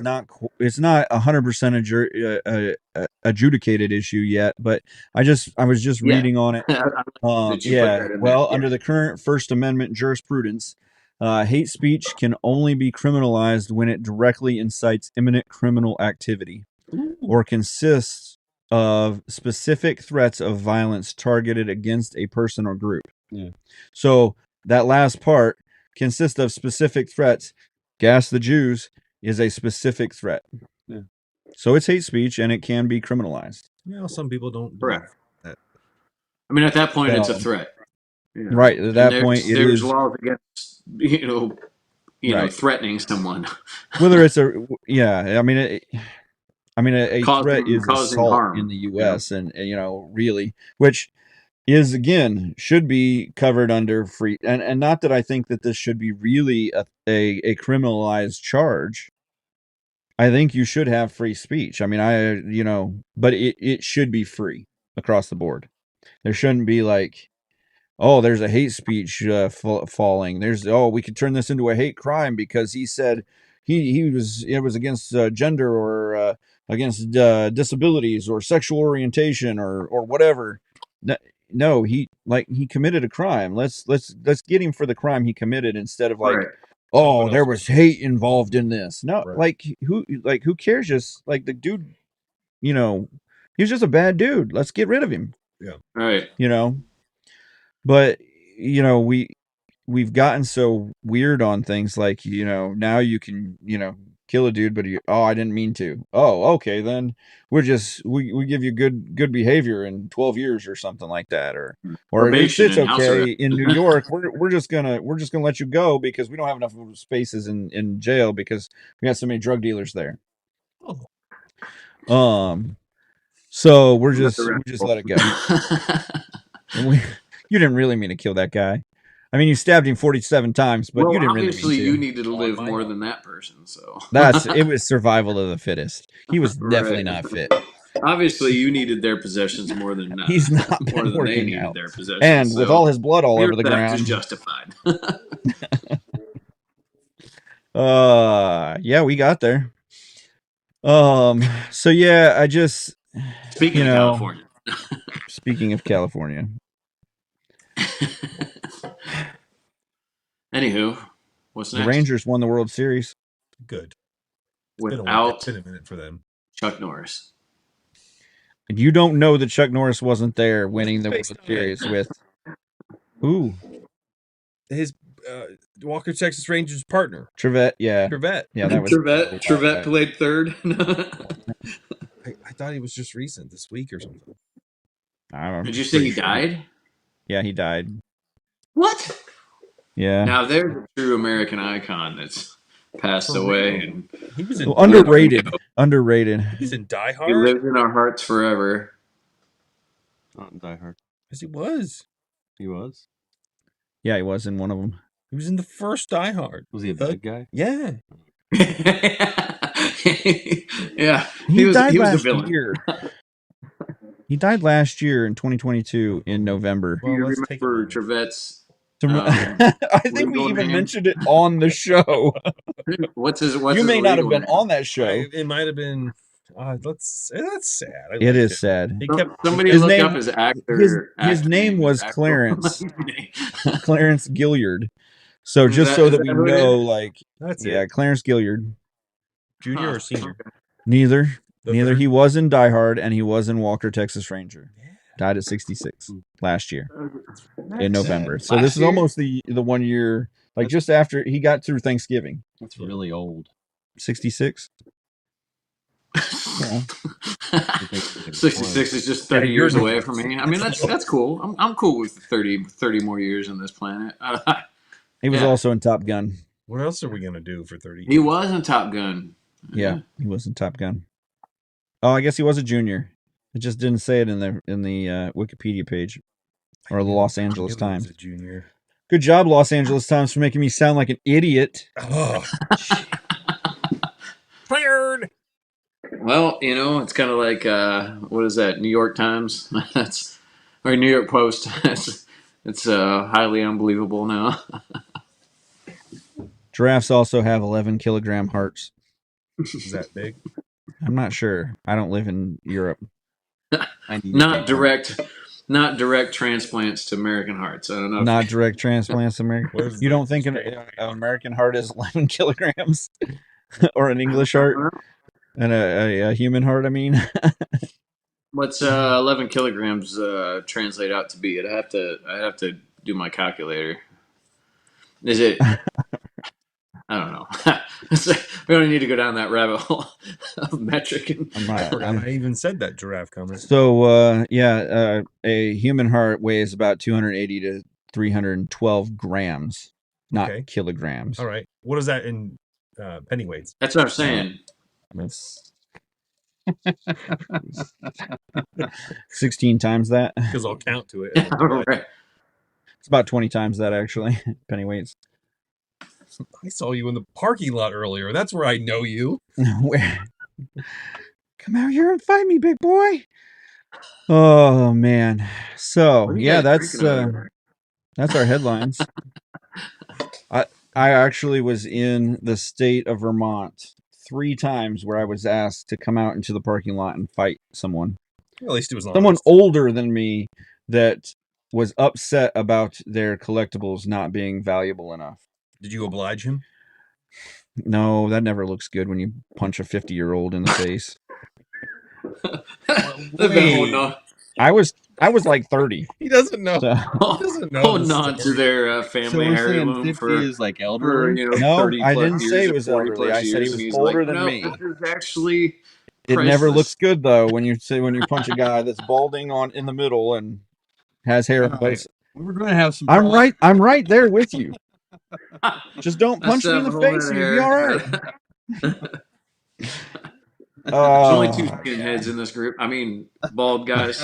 it's not 100% adjudicated issue yet. But I was just Yeah. reading on it. I like that you put Yeah. that in there. Well, Yeah. under the current First Amendment jurisprudence, hate speech can only be criminalized when it directly incites imminent criminal activity or consists of specific threats of violence targeted against a person or group. Yeah. So that last part consists of specific threats. Gas the Jews is a specific threat. Yeah. So it's hate speech and it can be criminalized. Some people don't believe Correct. that. I mean, at that point, it's a So, threat. right. At And that point, it there's is laws against right. threatening someone, Whether it's yeah. I mean, a threat is causing assault in harm. the U.S. and really, which is again should be covered under free and not that I think that this should be really a criminalized charge. I think you should have free speech. I mean, but it should be free across the board. There shouldn't be like, oh, there's a hate speech falling. We could turn this into a hate crime because he said it was against gender or against disabilities or sexual orientation or whatever. No, he committed a crime. Let's get him for the crime he committed instead of like, Right. oh, there was hate involved in this. No, Right. who cares? Just like the dude, he was just a bad dude. Let's get rid of him. Yeah. Right. But we've gotten so weird on things like now you can kill a dude, but I didn't mean to. Oh, okay, then we give you good behavior in 12 years or something like that, or Probation it's and house okay arrest. in New York. We're just gonna let you go because we don't have enough spaces in jail because we got so many drug dealers there. So we just let it go. And you didn't really mean to kill that guy. I mean, you stabbed him 47 times, but you didn't really mean to. Obviously, you needed to live more than that person. So it was survival of the fittest. He was definitely not fit. Obviously, you needed their possessions more than He's not more been than they working needed out. their possessions. And with all his blood all over the Your theft ground, is justified. yeah, we got there. So yeah, I just Speaking of California. Speaking of California. Anywho, what's next? The Rangers won the World Series. Good. Without it's been a minute for them. Chuck Norris. And you don't know that Chuck Norris wasn't there winning the World Series with who? His Walker Texas Rangers partner. Trevette, yeah. Trevette. Yeah, that was Trevette played third. I thought he was just recent this week or something. I'm Did you say pretty he sure died? Yeah, he died. What? Yeah. Now there's a true American icon that's passed For away, real. and He was in Well, Die underrated. Hard. Underrated. He was in Die he Hard. lives in our hearts forever. Not Die Hard. Yes, he was. He was. Yeah, he was in one of them. He was in the first Die Hard. Was he a bad guy? Yeah. Yeah, He died he was the last villain. year. He died last year in 2022 in November. Do you Well, let's take a remember look. Trevette's? I think we legal even name? mentioned it on the show. What's his You may not have legal been name? on that show. It might have been. That's sad. I It liked is him. sad. He kept Somebody His look name- up his actor. his actor name was his actual Clarence. name. Clarence Gilliard. So Is just that- so is that that we who it know, is? like, That's yeah, it. Clarence Gilliard. Junior Huh. or senior? Neither. The Neither. third? He was in Die Hard and he was in Walker, Texas Ranger. Yeah. Died at 66 last year in That's November. sad. So Last this is year? almost the 1 year, like just after he got through Thanksgiving. That's really old. 66. Yeah. 66 is just 30 Yeah, years you're- away from me. I mean, that's cool. I'm cool with 30 more years on this planet. He was Yeah. also in Top Gun. What else are we gonna do for 30 years? He was in Top Gun. Yeah, he was in Top Gun. Oh, I guess he was a junior. It just didn't say it in the Wikipedia page or the Los Angeles I knew he was Times. a junior. Good job, Los Angeles Times, for making me sound like an idiot. Oh, fired. Well, it's kind of like what is that? New York Times. That's or New York Post. it's highly unbelievable now. Giraffes also have 11-kilogram hearts. Is that big? I'm not sure. I don't live in Europe. I need Not direct transplants to American hearts. I don't know. Not direct transplants, American. Where's You the- don't think an American heart is 11 kilograms? Or an English heart? And a human heart, I mean? What's 11 kilograms translate out to be? I'd have to do my calculator. Is it? I don't know. We don't need to go down that rabbit hole of metric. I'm I not, forgot I even said that giraffe comment. So, a human heart weighs about 280 to 312 grams, not Okay. kilograms. All right. What is that in pennyweights? That's what I'm saying. That's 16 times that. Because I'll count to it. Right. It's about 20 times that, actually. Pennyweights. I saw you in the parking lot earlier. That's where I know you. Where? Come out here and fight me, big boy. Oh, man. So, What are you yeah, guys drinking over there? that's our headlines. I actually was in the state of Vermont 3 times where I was asked to come out into the parking lot and fight someone. Well, at least it was honest. Someone older than me that was upset about their collectibles not being valuable enough. Did you oblige him? No, that never looks good when you punch a 50-year-old in the face. They've been holding on, I was like 30. He doesn't know. So. Doesn't know holding the on to story. their So family we're saying heirloom 50 for is like for elderly? No, 30 I plus didn't years say it or was 40 elderly. plus I said he years, was and he's older like, than no, me. this is actually It never priceless. looks good though when you punch a guy that's balding in the middle and has hair. Right. We were going to have some. I'm right there with you. Just don't punch me in the That's face and you'll be all right. There's only 2 Oh, skinheads in this group. I mean, bald guys.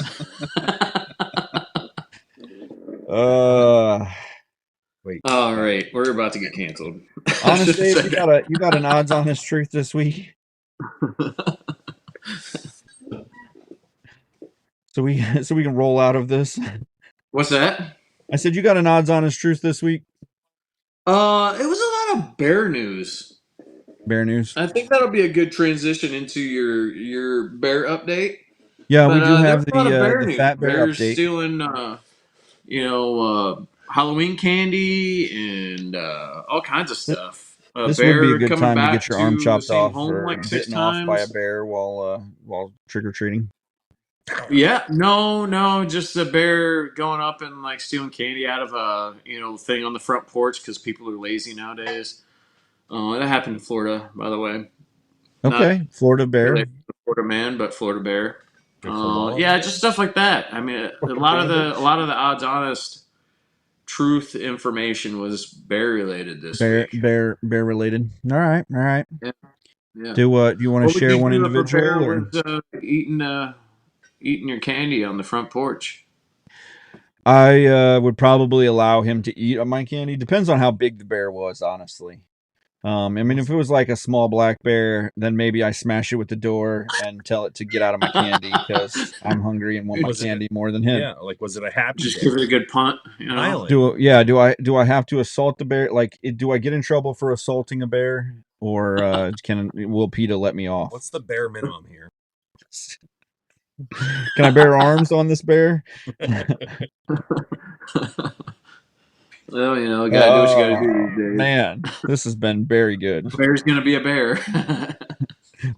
Wait. All right, we're about to get canceled. Honest Dave, you got an odds on this truth this week. So we can roll out of this. What's that? I said you got an odds on his truth this week. It was a lot of bear news. Bear news. I think that'll be a good transition into your bear update. Yeah, But, we do have there's a lot of bear the news. fat bear Bears update. stealing, Halloween candy and all kinds of stuff. This bear would be a good coming time to back get your arm to chopped the same off home or like 6 bitten off by a times. bear while trick or treating. Yeah, no, just a bear going up and like stealing candy out of a thing on the front porch because people are lazy nowadays. That happened in Florida, by the way. Okay, Florida bear. Really Florida man, but Florida bear. koala? Just stuff like that. I mean, a lot of the odds honest truth information was bear related this week. Bear related. All right. Yeah. Yeah. Do you want to What would share you one do if a bear individual or? was eating your candy on the front porch? I would probably allow him to eat my candy. Depends on how big the bear was, honestly. I mean, if it was like a small black bear, then maybe I smash it with the door and tell it to get out of my candy because I'm hungry and want my candy more than him. Yeah, like was it a happy? Just give it a good punt. You know? Do I have to assault the bear? Like, do I get in trouble for assaulting a bear, or will PETA let me off? What's the bare minimum here? Can I bear arms on this bear? Well, you know, gotta do what you gotta do these days. Man, this has been very good. Bear's gonna be a bear.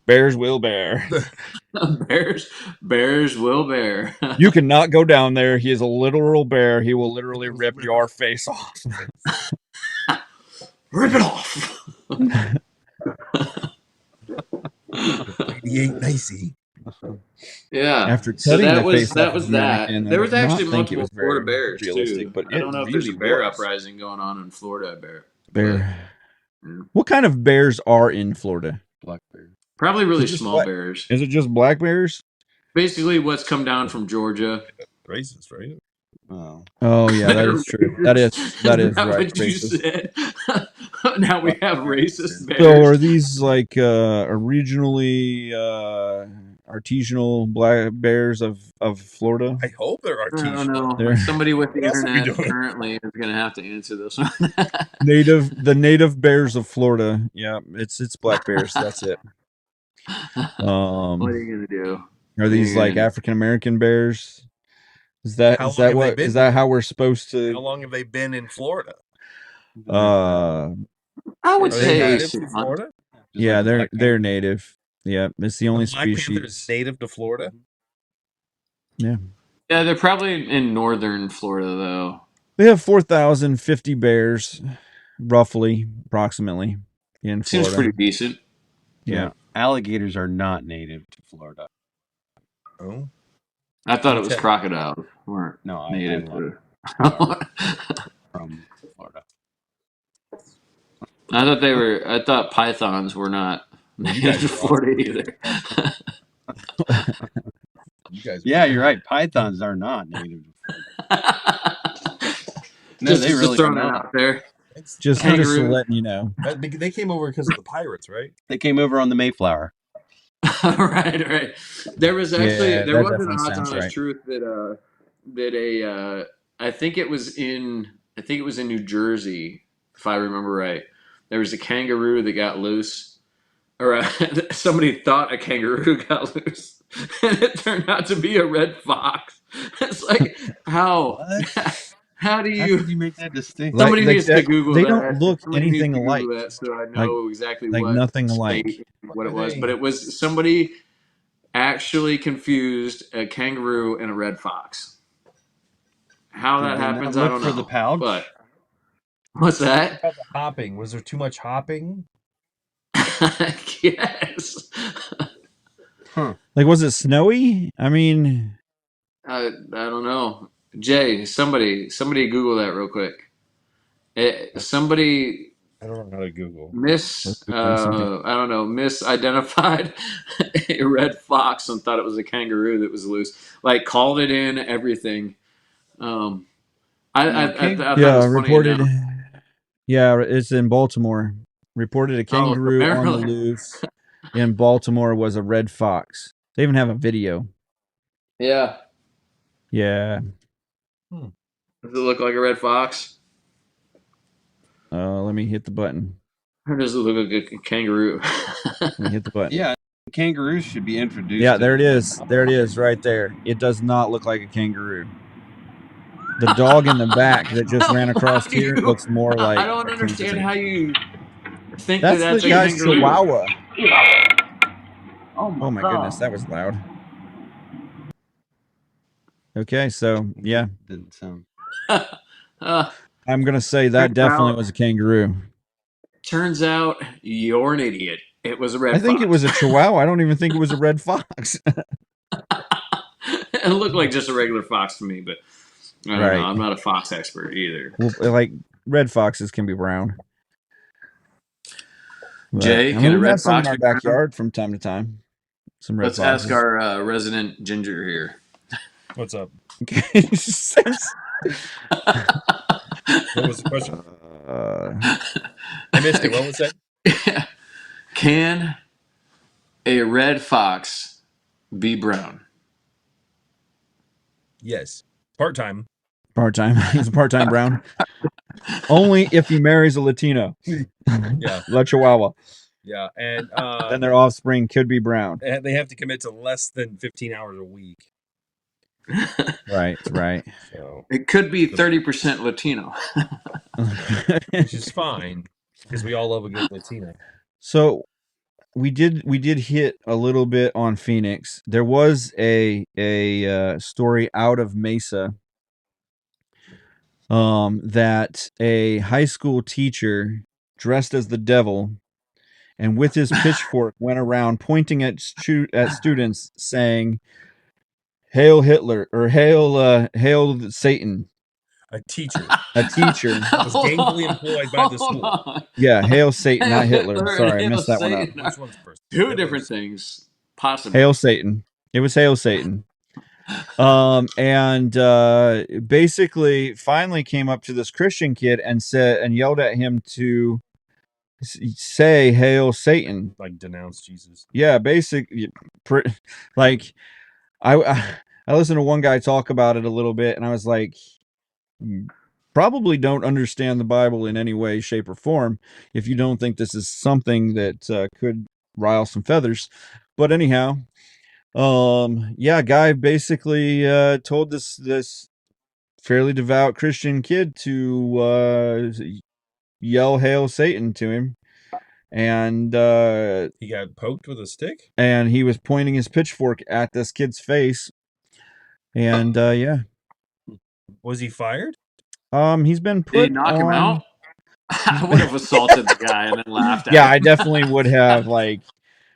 Bears will bear. Bears will bear. You cannot go down there. He is a literal bear. He will literally rip your face off. Rip it off. He ain't nicey. Yeah. After So cutting that the was face that off was of that. Anakin, There I was did not actually think it multiple was very Florida bears realistic, too. but I don't know if there's a really bear was. uprising going on in Florida. Bear. Yeah. What kind of bears are in Florida? Black bear. Probably really Is it just small black- bears. Is it just black bears? Basically, what's come down from Georgia. Racist, right? Oh yeah, that is true. That is that right. what you Racist. said? Now we have racist bears. So are these like regionally artisanal black bears of Florida? I hope they're I don't artisanal. know. Somebody with the What else are we internet doing? currently is going to have to answer this one. The native bears of Florida. Yeah, it's black bears. That's it. What are you going to do? Are these like African American bears? Is that how we're supposed to? How long have they been in Florida? I would Are they say native to Florida? Yeah, they're native. Yeah, it's the only Black Panther is species. native to Florida. Yeah, they're probably in northern Florida though. we have 4,050 bears, roughly, approximately, in Florida. Seems pretty decent. Yeah. Alligators are not native to Florida. Oh, I thought it was crocodiles weren't native to. From Florida. I thought pythons were not native to Florida either. Yeah, you're right. Pythons are not native to Florida. No, they really throwing are it not. out there. Just letting you know. they came over because of the pirates, right? They came over on the Mayflower. right. There was actually Yeah, there that was an definitely odds sounds honest right. truth that I think it was in New Jersey, if I remember right. There was a kangaroo that got loose, or somebody thought a kangaroo got loose, and it turned out to be a red fox. It's like how how do How you? did you make that distinction? Somebody needs to Google they that. don't look Somebody needs anything to Google alike. that so I know exactly like what nothing state, alike. what it was. But it was somebody actually confused a kangaroo and a red fox. How that happens, I don't know. For the pouch? But what's that? About the hopping. Was there too much hopping? Yes. Like, was it snowy? I mean, I don't know. Jay, somebody Google that real quick. Somebody I don't know how to Google. misidentified a red fox and thought it was a kangaroo that was loose. Like called it in everything. I thought it was reported. funny enough. Yeah, it's in Baltimore. Reported a kangaroo on the loose in Baltimore was a red fox. They even have a video. Yeah. Yeah. Does it look like a red fox? Let me hit the button. Or does it look like a kangaroo? Let me hit the button. Yeah, kangaroos should be introduced. Yeah, there it is. There it is, right there. It does not look like a kangaroo. The dog in the back that just ran across here looks more like. I don't understand how you think that's that's the a guy's kangaroo. Chihuahua. Oh my goodness, that was loud. Okay, so yeah, Didn't sound. I'm gonna say that definitely was a kangaroo. Turns out you're an idiot. It was a red fox. I think it was a Chihuahua. I don't even think it was a red fox. It looked like just a regular fox to me, but I don't Right. know. I'm not a fox expert either. Well, like red foxes can be brown. But, Jay, can a we've red had some in fox our be brown? backyard from time to time. Some red Let's foxes. ask our resident ginger here. What's up? Okay. What was the question? Uh, I missed it. What was that? Can a red fox be brown? Yes. Part-time. part-time. He's a part-time brown. Only if he marries a Latino. Yeah. La Chihuahua. Yeah. And Then their offspring could be brown. they have to commit to less than 15 hours a week. Right. So, It could be 30% Latino. which is fine because we all love a good Latino. So we did hit a little bit on Phoenix. There was a story out of Mesa that a high school teacher dressed as the devil and with his pitchfork went around pointing at students saying, "Hail Hitler," or "Hail Satan." A teacher A teacher. was gainfully employed by the school. Yeah, "Hail Satan," not Hitler. Hitler Sorry, I and missed that one up. Satan. Which one's first? Two different things, possibly. Hail Satan. It was Hail Satan. And basically finally came up to this Christian kid and yelled at him to say "Hail Satan." Like denounce Jesus. Yeah, like I listened to one guy talk about it a little bit, and I was like, probably don't understand the Bible in any way, shape, or form if you don't think this is something that could rile some feathers. But anyhow, guy basically told this fairly devout Christian kid to yell "Hail Satan" to him, and he got poked with a stick, and he was pointing his pitchfork at this kid's face, and was he fired? He's been Did he put knock him on. out? I would have assaulted the guy and then laughed at Yeah, him. I definitely would have like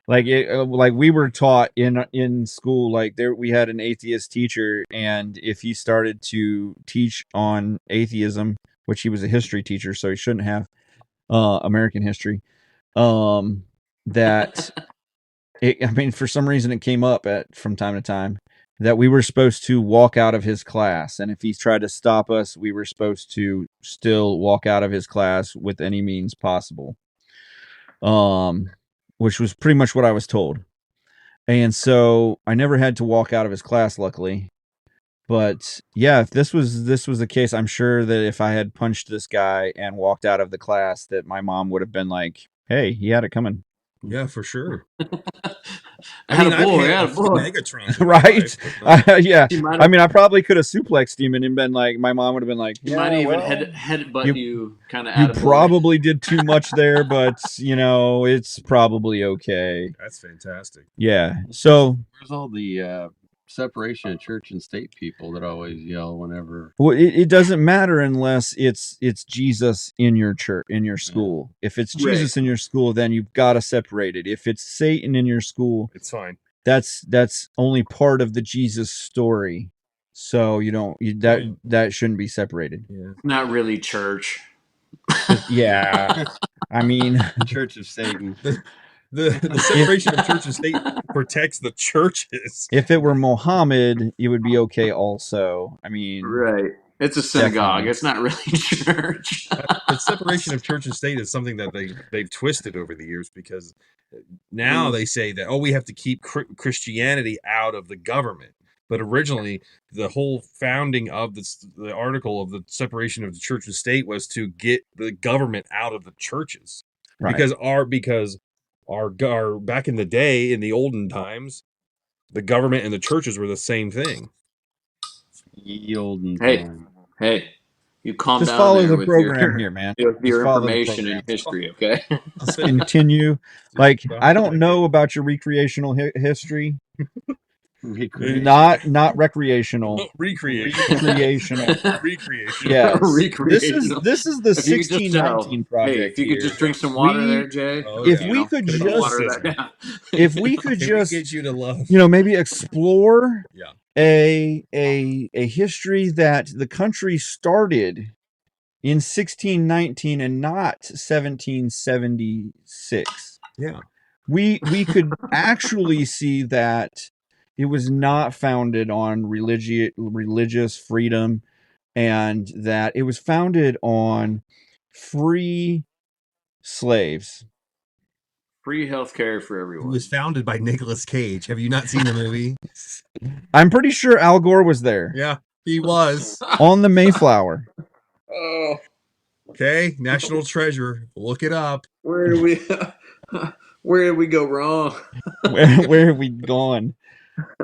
we were taught in school, like we had an atheist teacher, and if he started to teach on atheism, which he was a history teacher, so he shouldn't have American history, that for some reason it came up from time to time that we were supposed to walk out of his class, and if he tried to stop us, we were supposed to still walk out of his class with any means possible. Which was pretty much what I was told. And so I never had to walk out of his class, luckily. But yeah, if this was the case, I'm sure that if I had punched this guy and walked out of the class, that my mom would have been like, "Hey, he had it coming." Yeah, for sure. I had a boy. Megatron, right? Yeah. I I probably could have suplexed him and been like, my mom would have been like, He might even headbutt you kind of. You probably did too much there, but it's probably okay. That's fantastic. Yeah. So where's all the separation of church and state people that always yell whenever? Well, it doesn't matter unless it's Jesus in your church, in your school. Yeah. If it's Jesus in your school, then you've got to separate it. If it's Satan in your school, it's fine. That's only part of the Jesus story. So that shouldn't be separated. Yeah. Not really church. Yeah. Church of Satan. The separation of church and state protects the churches. If it were Muhammad, it would be okay also. Right. It's a synagogue. Definitely. It's not really church. The separation of church and state is something that they've twisted over the years, because now they say that, we have to keep Christianity out of the government. But originally, the whole founding of the article of the separation of the church and state was to get the government out of the churches. Right. Because our back in the day, in the olden times, the government and the churches were the same thing. Hey, you calm just down. Just follow the program here, man. With your information and history, okay? Just continue. Like, I don't know about your recreational history. Not recreational. Recreational. Yes. Recreational. This is the 1619 project. Hey, if you could just drink some water there, Jay. If we could just get you to love. maybe explore a history that the country started in 1619 and not 1776. Yeah. We could actually see that it was not founded on religious freedom, and that it was founded on free slaves. Free healthcare for It everyone. was founded by Nicolas Cage. Have you not seen the movie? I'm pretty sure Al Gore was there Yeah, he was. on the Mayflower. Oh, Okay, National Treasure. Look it up. where did we where did we go wrong? Where have we gone?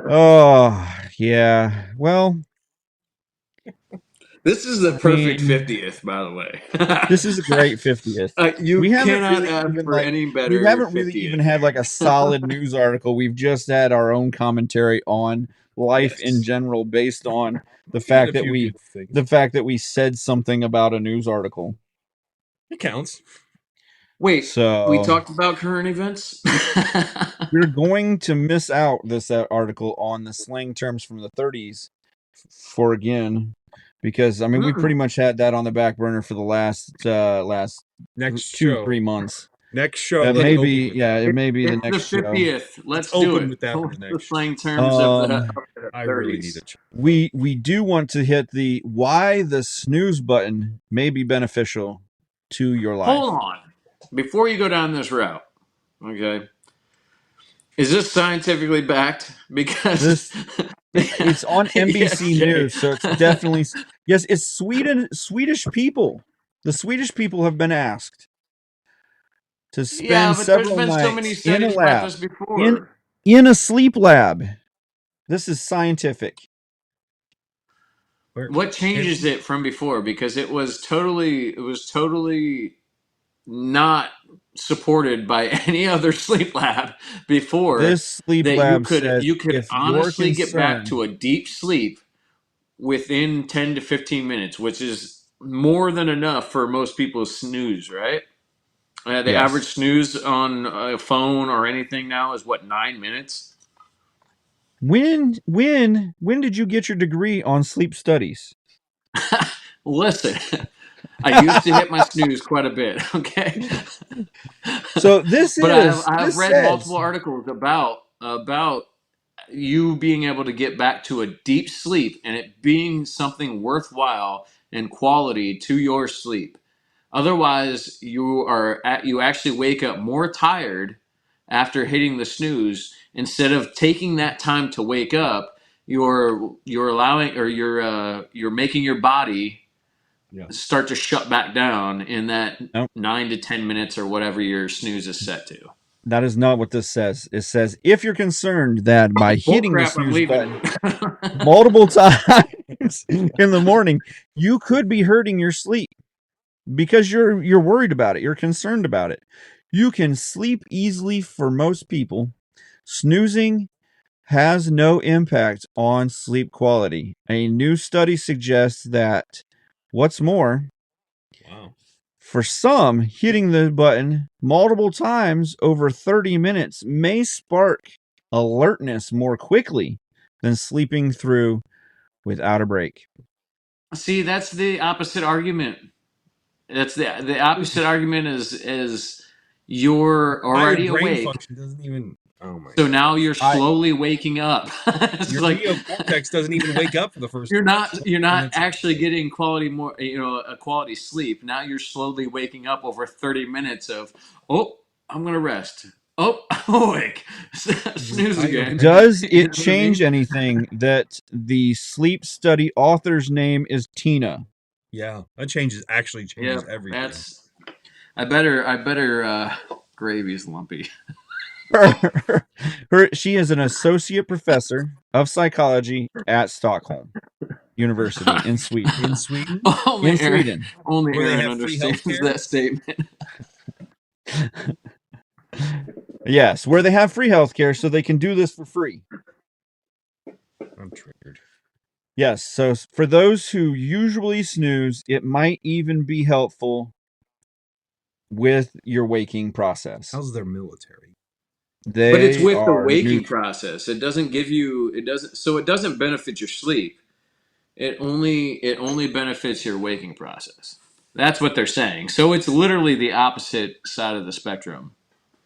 Oh, yeah. Well, This is the I perfect mean, 50th, by the way. this is a great 50th. You We haven't cannot really ask even for any we better haven't really 50th. even had like a solid news article. We've just had our own commentary on life in Yes. general based on the And fact a that few we good things. the fact that we said something about a news article. It counts. Wait, So we talked about current events? we're going to miss out this article on the slang terms from the 30s for again, because I mean we pretty much had that on the back burner for the last Next 2-3 show. months. Next show. It let's may open be, with yeah, that. it may be the It's the next show. 50th. Let's Let's do open it. with that for What's the the next slang terms of the I 30s? really need a check. We do want to hit the why the snooze button may be beneficial to your life. Hold on. Before you go down this route, okay? Is this scientifically backed? Because It's on NBC okay. News, so it's definitely yes. It's Swedish people. The Swedish people have been asked to Yeah, spend but there's several been so many nights in a studies about lab, this before. in a sleep lab. This is scientific. What changes it from before? Because it was totally not supported by any other sleep lab before This sleep that lab says you could if you're honestly get back to concerned, a deep sleep within 10 to 15 minutes, which is more than enough for most people to snooze, right? The yes. average snooze on a phone or anything now is what, 9 minutes? When did you get your degree on sleep studies? Listen, I used to hit my snooze quite a bit, okay? So this But I've read says multiple articles about you being able to get back to a deep sleep and it being something worthwhile and quality to your sleep. Otherwise, you actually wake up more tired after hitting the snooze. Instead of taking that time to wake up, you're allowing or you're making your body start to shut back down in that Nope. 9 to 10 minutes or whatever your snooze is set to. That is not what this says. It says if you're concerned that by hitting the Bullcrap, I'm snooze leaving. button multiple times in the morning, you could be hurting your sleep because you're worried about it. You're concerned about it. You can sleep easily for most people. Snoozing has no impact on sleep quality. A new study suggests that what's more, for some, hitting the button multiple times over 30 minutes may spark alertness more quickly than sleeping through without a break. See, that's the opposite argument. That's the opposite argument is you're already Your brain awake. function doesn't even. Oh my! So now you're slowly waking up. Your like, neocortex doesn't even wake up for the first. you're not minutes. actually getting a quality sleep. Now you're slowly waking up over 30 minutes of, oh, I'm gonna rest. Oh, I'm awake. Snooze again. Does You know it what I change mean? anything that the sleep study author's name is Tina? Yeah, that changes everything. I better gravy's lumpy. She is an associate professor of psychology at Stockholm University in Sweden. In Sweden? Only Aaron Where they have free understands healthcare? that statement. Yes, where they have free healthcare, so they can do this for free. I'm triggered. Yes, so for those who usually snooze, it might even be helpful with your waking process. How's their military? But it's They with the are waking neutral. process. It doesn't give you. It doesn't. So it doesn't benefit your sleep. It only benefits your waking process. That's what they're saying. So it's literally the opposite side of the spectrum.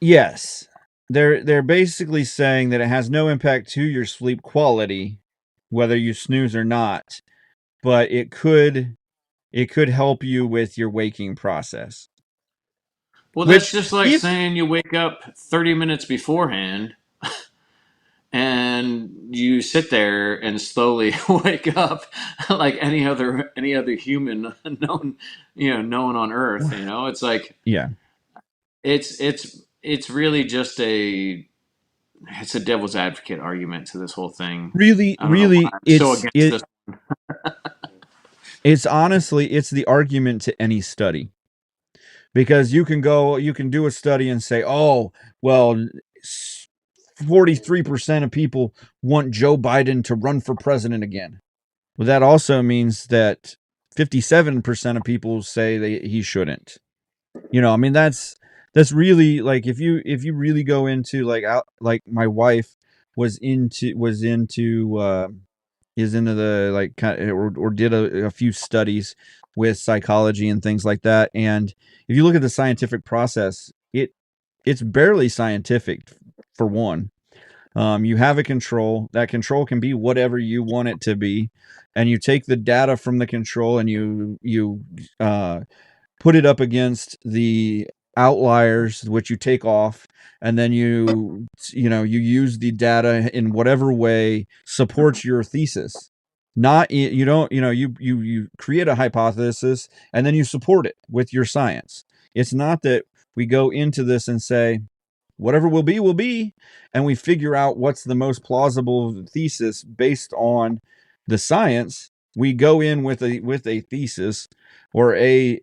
Yes. They're basically saying that it has no impact to your sleep quality, whether you snooze or not, but it could help you with your waking process. Well, that's Which just like if saying you wake up 30 minutes beforehand and you sit there and slowly wake up like any other human known on earth. It's like yeah. it's really just a devil's advocate argument to this whole thing. Really I don't know why really I'm so against this. it's honestly it's the argument to any study. Because you can do a study and say, "Oh, well, 43% of people want Joe Biden to run for president again." Well, that also means that 57% of people say he shouldn't. I mean that's really like if you really go into like my wife was into is into the like kind of, or did a few studies with psychology and things like that. And if you look at the scientific process, it's barely scientific for one. You have a control. That control can be whatever you want it to be, and you take the data from the control and you put it up against the outliers which you take off, and then you use the data in whatever way supports your thesis. Not you don't you create a hypothesis and then you support it with your science. It's not that we go into this and say whatever will be, and we figure out what's the most plausible thesis based on the science. We go in with a thesis or a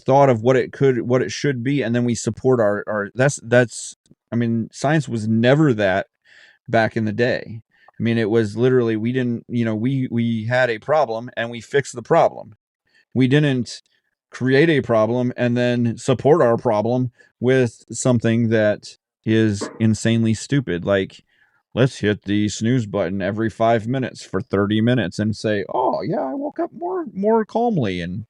thought of what it should be, and then we support our that's I mean, science was never that back in the day. I mean, it was literally we didn't, we had a problem and we fixed the problem. We didn't create a problem and then support our problem with something that is insanely stupid. Like, let's hit the snooze button every 5 minutes for 30 minutes and say, "Oh yeah, I woke up more calmly." And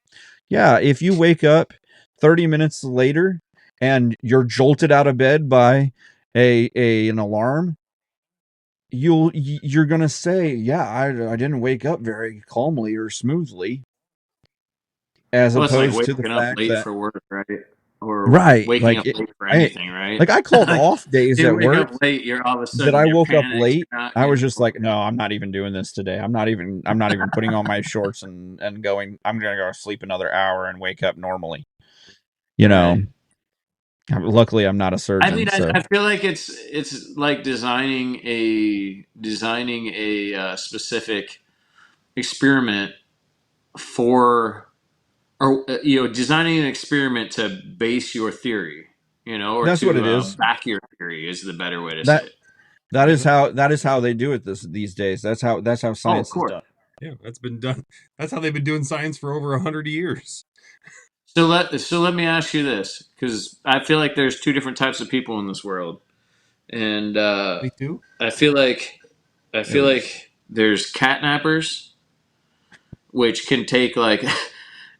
yeah, if you wake up 30 minutes later and you're jolted out of bed by an alarm, you're gonna say, "Yeah, I didn't wake up very calmly or smoothly," as Well, it's like opposed to the waking up fact late that for work, right? Or right, waking up late for I anything, right? like I called Like off days you at wake work up late, you're all of a that sudden I you're woke up panicked. late. You're not, I was just like, no, I'm not even doing this today. I'm not even putting on my shorts and going. I'm gonna go sleep another hour and wake up normally. You know, right. luckily I'm not a I surgeon, mean, I, so I feel like it's like designing a specific experiment for, or designing an experiment to base your theory, or that's what to it is. back your theory is the better way to say That it. that Yeah, is how they do it these days. That's how Oh, of science is course. done. yeah, that's been done. That's how they've been doing science for over 100 years. So let me ask you this, because I feel like there's two different types of people in this world, and Me too. I feel like I There feel we go. like there's catnappers, which can take like a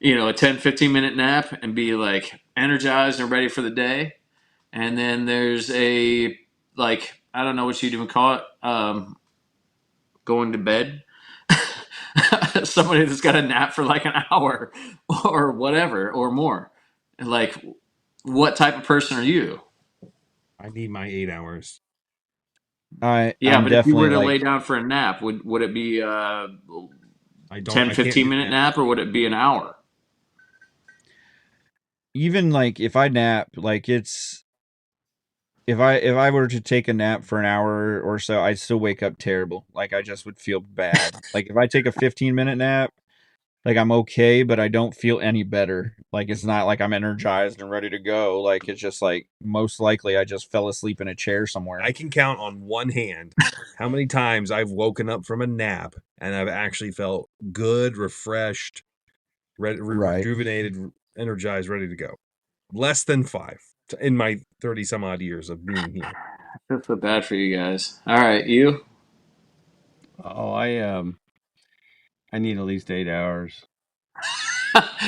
10-15 minute nap and be like energized and ready for the day, and then there's a, like, I don't know what you'd even call it, going to bed. Somebody that's got a nap for like an hour or whatever or more. Like, what type of person are you? I need my 8 hours. Yeah, I'm but if you were definitely to lay like down for a nap, would it be a I don't. 10, I can't 15 do minute that. nap, or would it be an hour? even like if I nap, like it's if I were to take a nap for an hour or so, I'd still wake up terrible. Like I just would feel bad. Like if I take a 15-minute nap, like I'm okay, but I don't feel any better. Like it's not like I'm energized and ready to go. Like it's just like most likely I just fell asleep in a chair somewhere. I can count on one hand how many times I've woken up from a nap and I've actually felt good, refreshed, Right. rejuvenated, energized, ready to go. Less than five in my 30 some odd years of being here. I feel so bad for you guys. All right, you? Oh, I need at least 8 hours.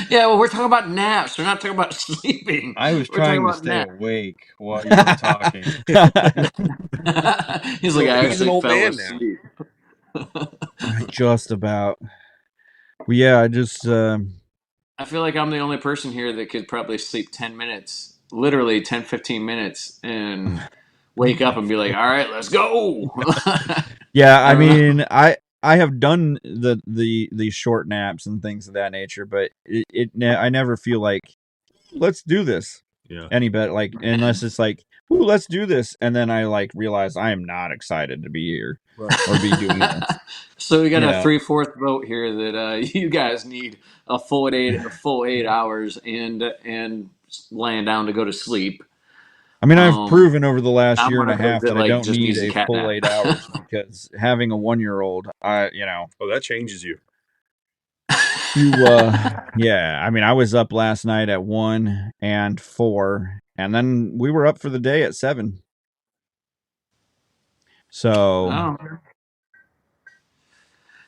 Yeah, well, we're talking about naps. We're not talking about sleeping. I was We're talking trying to about stay naps. awake while you were talking. He's like, I He's an actually old fell man now. asleep. Just about. Well, yeah, I just I feel like I'm the only person here that could probably sleep 10 minutes, literally 10, 15 minutes, and wake up and be like, all right, let's go. yeah, I I don't know. mean, I have done the short naps and things of that nature, but I never feel like let's do this Yeah. any better, like unless it's like, ooh, let's do this, and then I like realize I am not excited to be here or be doing this. So we got a Yeah. 3/4 vote here that you guys need a full 8 hours and laying down to go to sleep. I mean, I've proven over the last I'm year one and a of those half that that I like don't just need needs a a cat full nap. 8 hours because having a 1-year-old, Oh, that changes you. yeah. I mean, I was up last night at 1 and 4, and then we were up for the day at 7. So, Oh.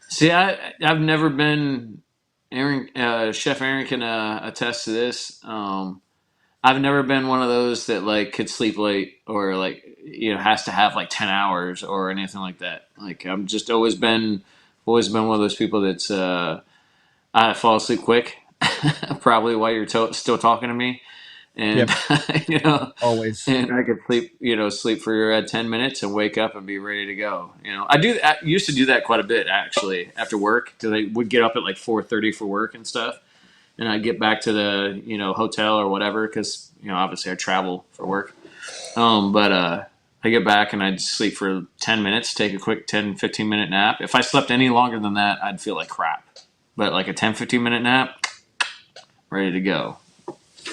See, I've never been. Aaron, Chef Aaron can attest to this. I've never been one of those that like could sleep late or like has to have like 10 hours or anything like that. Like I'm just always been one of those people that's I fall asleep quick, probably while you're still talking to me, and always. and I could sleep for 10 minutes and wake up and be ready to go. I used to do that quite a bit actually after work because I would get up at like 4:30 for work and stuff, and I'd get back to the hotel or whatever because obviously I travel for work. But I get back and I'd sleep for 10 minutes, take a quick 10-15 minute nap. If I slept any longer than that, I'd feel like crap. But like a 10-15 minute nap, ready to go.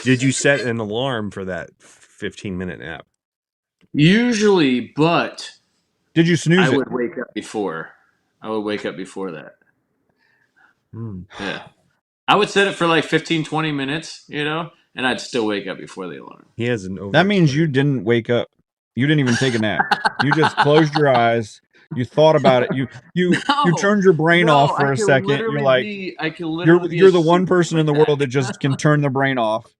Did you set an alarm for that 15-minute nap? Usually, but Did you snooze I it? would wake up before. I would wake up before that. Yeah. I would set it for like 15-20 minutes, and I'd still wake up before the alarm. He has an over. That means you didn't wake up. You didn't even take a nap. You just closed your eyes. You thought about it. You turned your brain off for a second. You're like, you're the one person in the world that just can turn the brain off,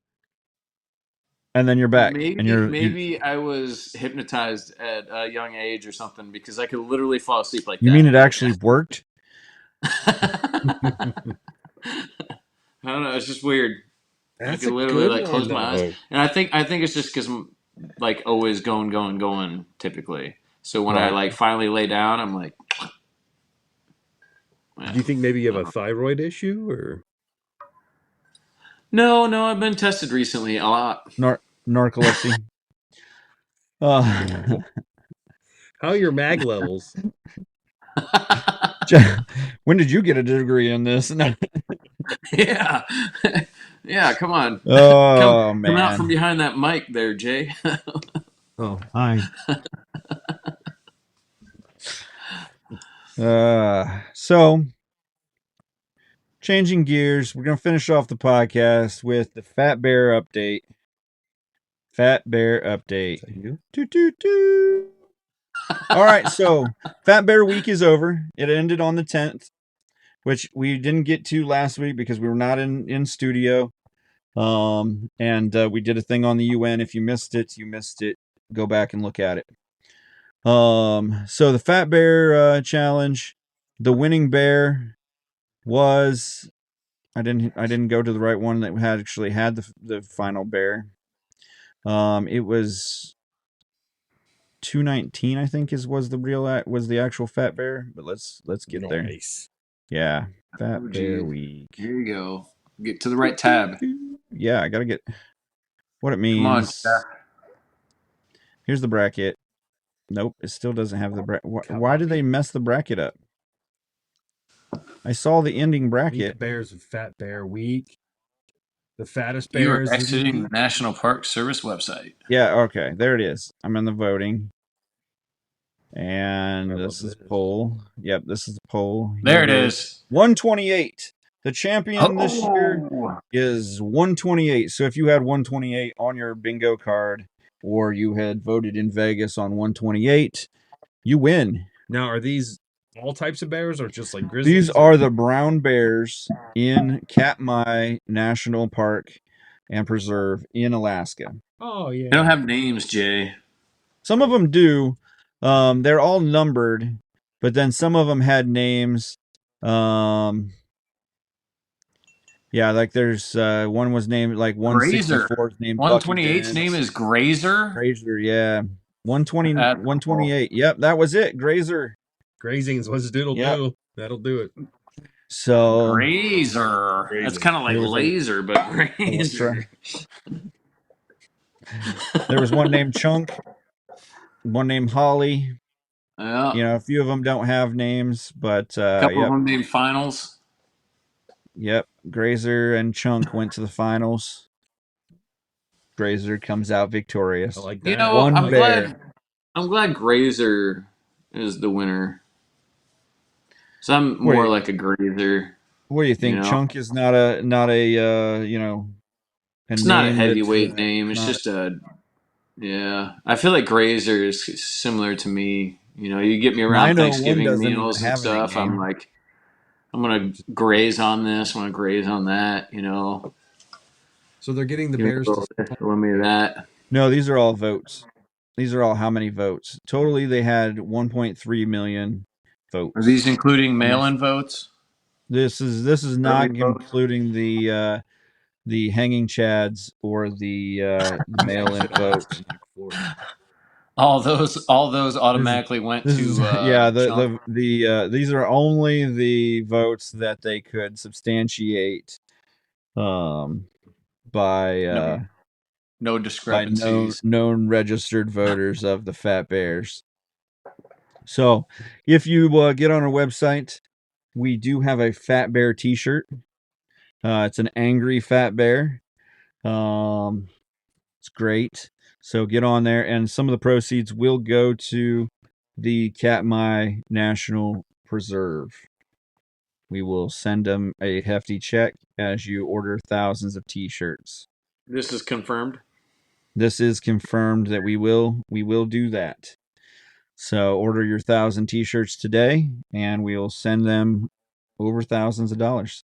and then you're back. And Maybe I was hypnotized at a young age or something because I could literally fall asleep like that. You mean it actually worked? I don't know. It's just weird. That's I could a literally good close one, my eyes, though. and I think it's just because I'm like always going typically. So when I like finally lay down, I'm like. Do you think maybe you have a thyroid issue or? No, I've been tested recently a lot. Narcolepsy. How are your mag levels? When did you get a degree in this? Yeah. Yeah, come on. Oh, come out man. from behind that mic there, Jay. Oh, hi. So changing gears, we're gonna finish off the podcast with the Fat Bear update. Fat Bear update. Toot, toot, toot. All right, so Fat Bear Week is over. It ended on the 10th, which we didn't get to last week because we were not in studio. And we did a thing on the UN. If you missed it, you missed it. Go back and look at it. So the Fat Bear challenge, the winning bear was I didn't go to the right one that actually had the final bear. It was 219, I think was the actual Fat Bear, but let's get there. Nice. Yeah, Fat Bear Week. Here you go. Get to the right tab. Yeah, I gotta get what it means. Come on, Jeff. Here's the bracket. Nope, it still doesn't have the bracket. Why did they mess the bracket up? I saw the ending bracket. The Bears of Fat Bear Week. The fattest You are bears. exiting the National Park Service website. Yeah, okay, there it is. I'm in the voting. And this is poll. Yep, this is the poll. There it is. 128. The champion this year is 128. So if you had 128 on your bingo card, or you had voted in Vegas on 128, you win. Now, are these all types of bears or just like grizzlies? These are the brown bears in Katmai National Park and Preserve in Alaska. Oh, yeah. They don't have names, Jay. Some of them do. They're all numbered, but then some of them had names. Yeah, like there's one was named like 164 named 128's Buckington. name is Grazer. Grazer, yeah. 120, That's 128. Yep, that was it. Grazer. Grazing's what's doodle Yep. do. That'll do it. So Grazer. That's kind of like There was a- laser, but Grazer. there was one named Chunk, one named Holly. Yeah. You know, a few of them don't have names, but A couple of yep, them named Finals. yep. Grazer and Chunk went to the finals. Grazer comes out victorious. I like that. You know, One I'm bear. glad Grazer is the winner. So I'm more Wait. like a Grazer. What do you think? You know? Chunk is not a you know, It's not a name that, heavyweight name. It's not- just yeah. I feel like Grazer is similar to me. You know, you get me around 901 Thanksgiving doesn't even meals and have a stuff. I'm nickname. like, I'm gonna graze on this. I'm gonna graze on that. You know, So they're getting the give me a bears little this, a little bit of that. No, these are all votes. These are all how many votes? Totally, they had 1.3 million votes. Are these including mail-in votes? This is not Early votes? including the hanging chads or the mail-in votes. All those automatically went This to is, yeah, Chunk. these are only the votes that they could substantiate by No by discrepancies. known registered voters of the Fat Bears. So, if you get on our website, we do have a Fat Bear T-shirt. It's an angry fat bear. It's great. So get on there, and some of the proceeds will go to the Katmai National Preserve. We will send them a hefty check as you order thousands of T-shirts. This is confirmed. This is confirmed that we will do that. So order your 1,000 T-shirts today, and we will send them over thousands of dollars.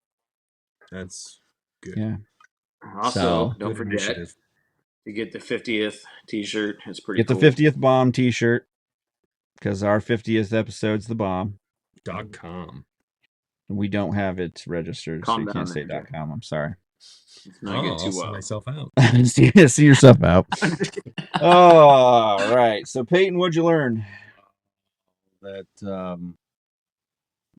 That's good. Yeah. Also, So, don't good forget initiative. to get the 50th T-shirt. It's pretty Get cool. the 50th bomb T-shirt because our 50th episode's the bomb. .com. We don't have it registered, Calm so you down can't say there, .com. I'm sorry. Let's not get I'll too see wild. myself out. See yourself out. All right. So Peyton, what'd you learn? That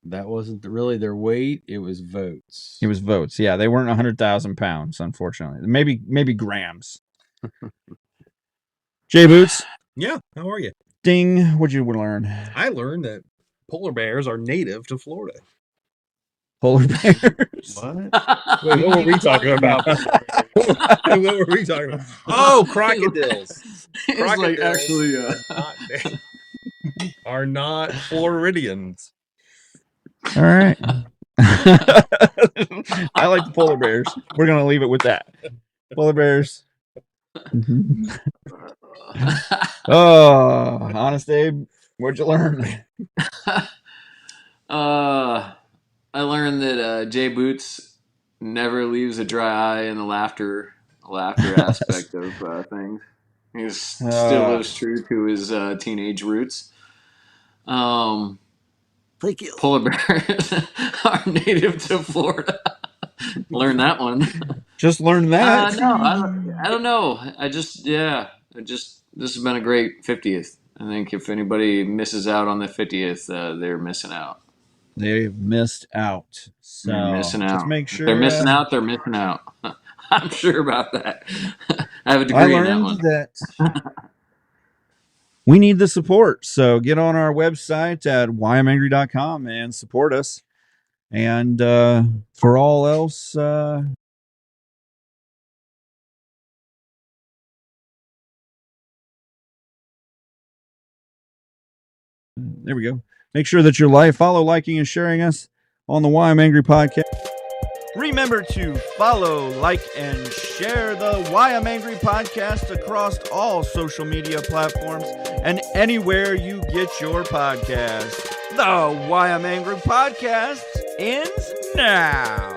that wasn't really their weight; it was votes. It was votes. Yeah, they weren't 100,000 pounds, unfortunately. Maybe grams. Jay Boots. Yeah, how are you? Ding. What'd you learn? I learned that polar bears are native to Florida. Polar bears. What? Wait, what were we talking about? What were we talking about? Oh, crocodiles. It's like actually, are not Floridians. All right. I like the polar bears. We're gonna leave it with that. Polar bears. Oh, Honest Abe, what'd you learn? I learned that Jay Boots never leaves a dry eye in the laughter aspect of things. He still lives true to his teenage roots. Thank you. Polar bears are native to Florida. Learn that one. Just learned that. No, I don't know. This has been a great 50th. I think if anybody misses out on the 50th, they're missing out. They've missed out. So They're missing out. just make If sure they're missing out. They're missing out. I'm sure about that. I have a I degree in that learned one. that we need the support. So get on our website at whyimangry.com and support us. And for all else, there we go. Make sure that you follow, liking, and sharing us on the Why I'm Angry podcast. Remember to follow, like, and share the Why I'm Angry podcast across all social media platforms and anywhere you get your podcasts. The Why I'm Angry podcast ends now.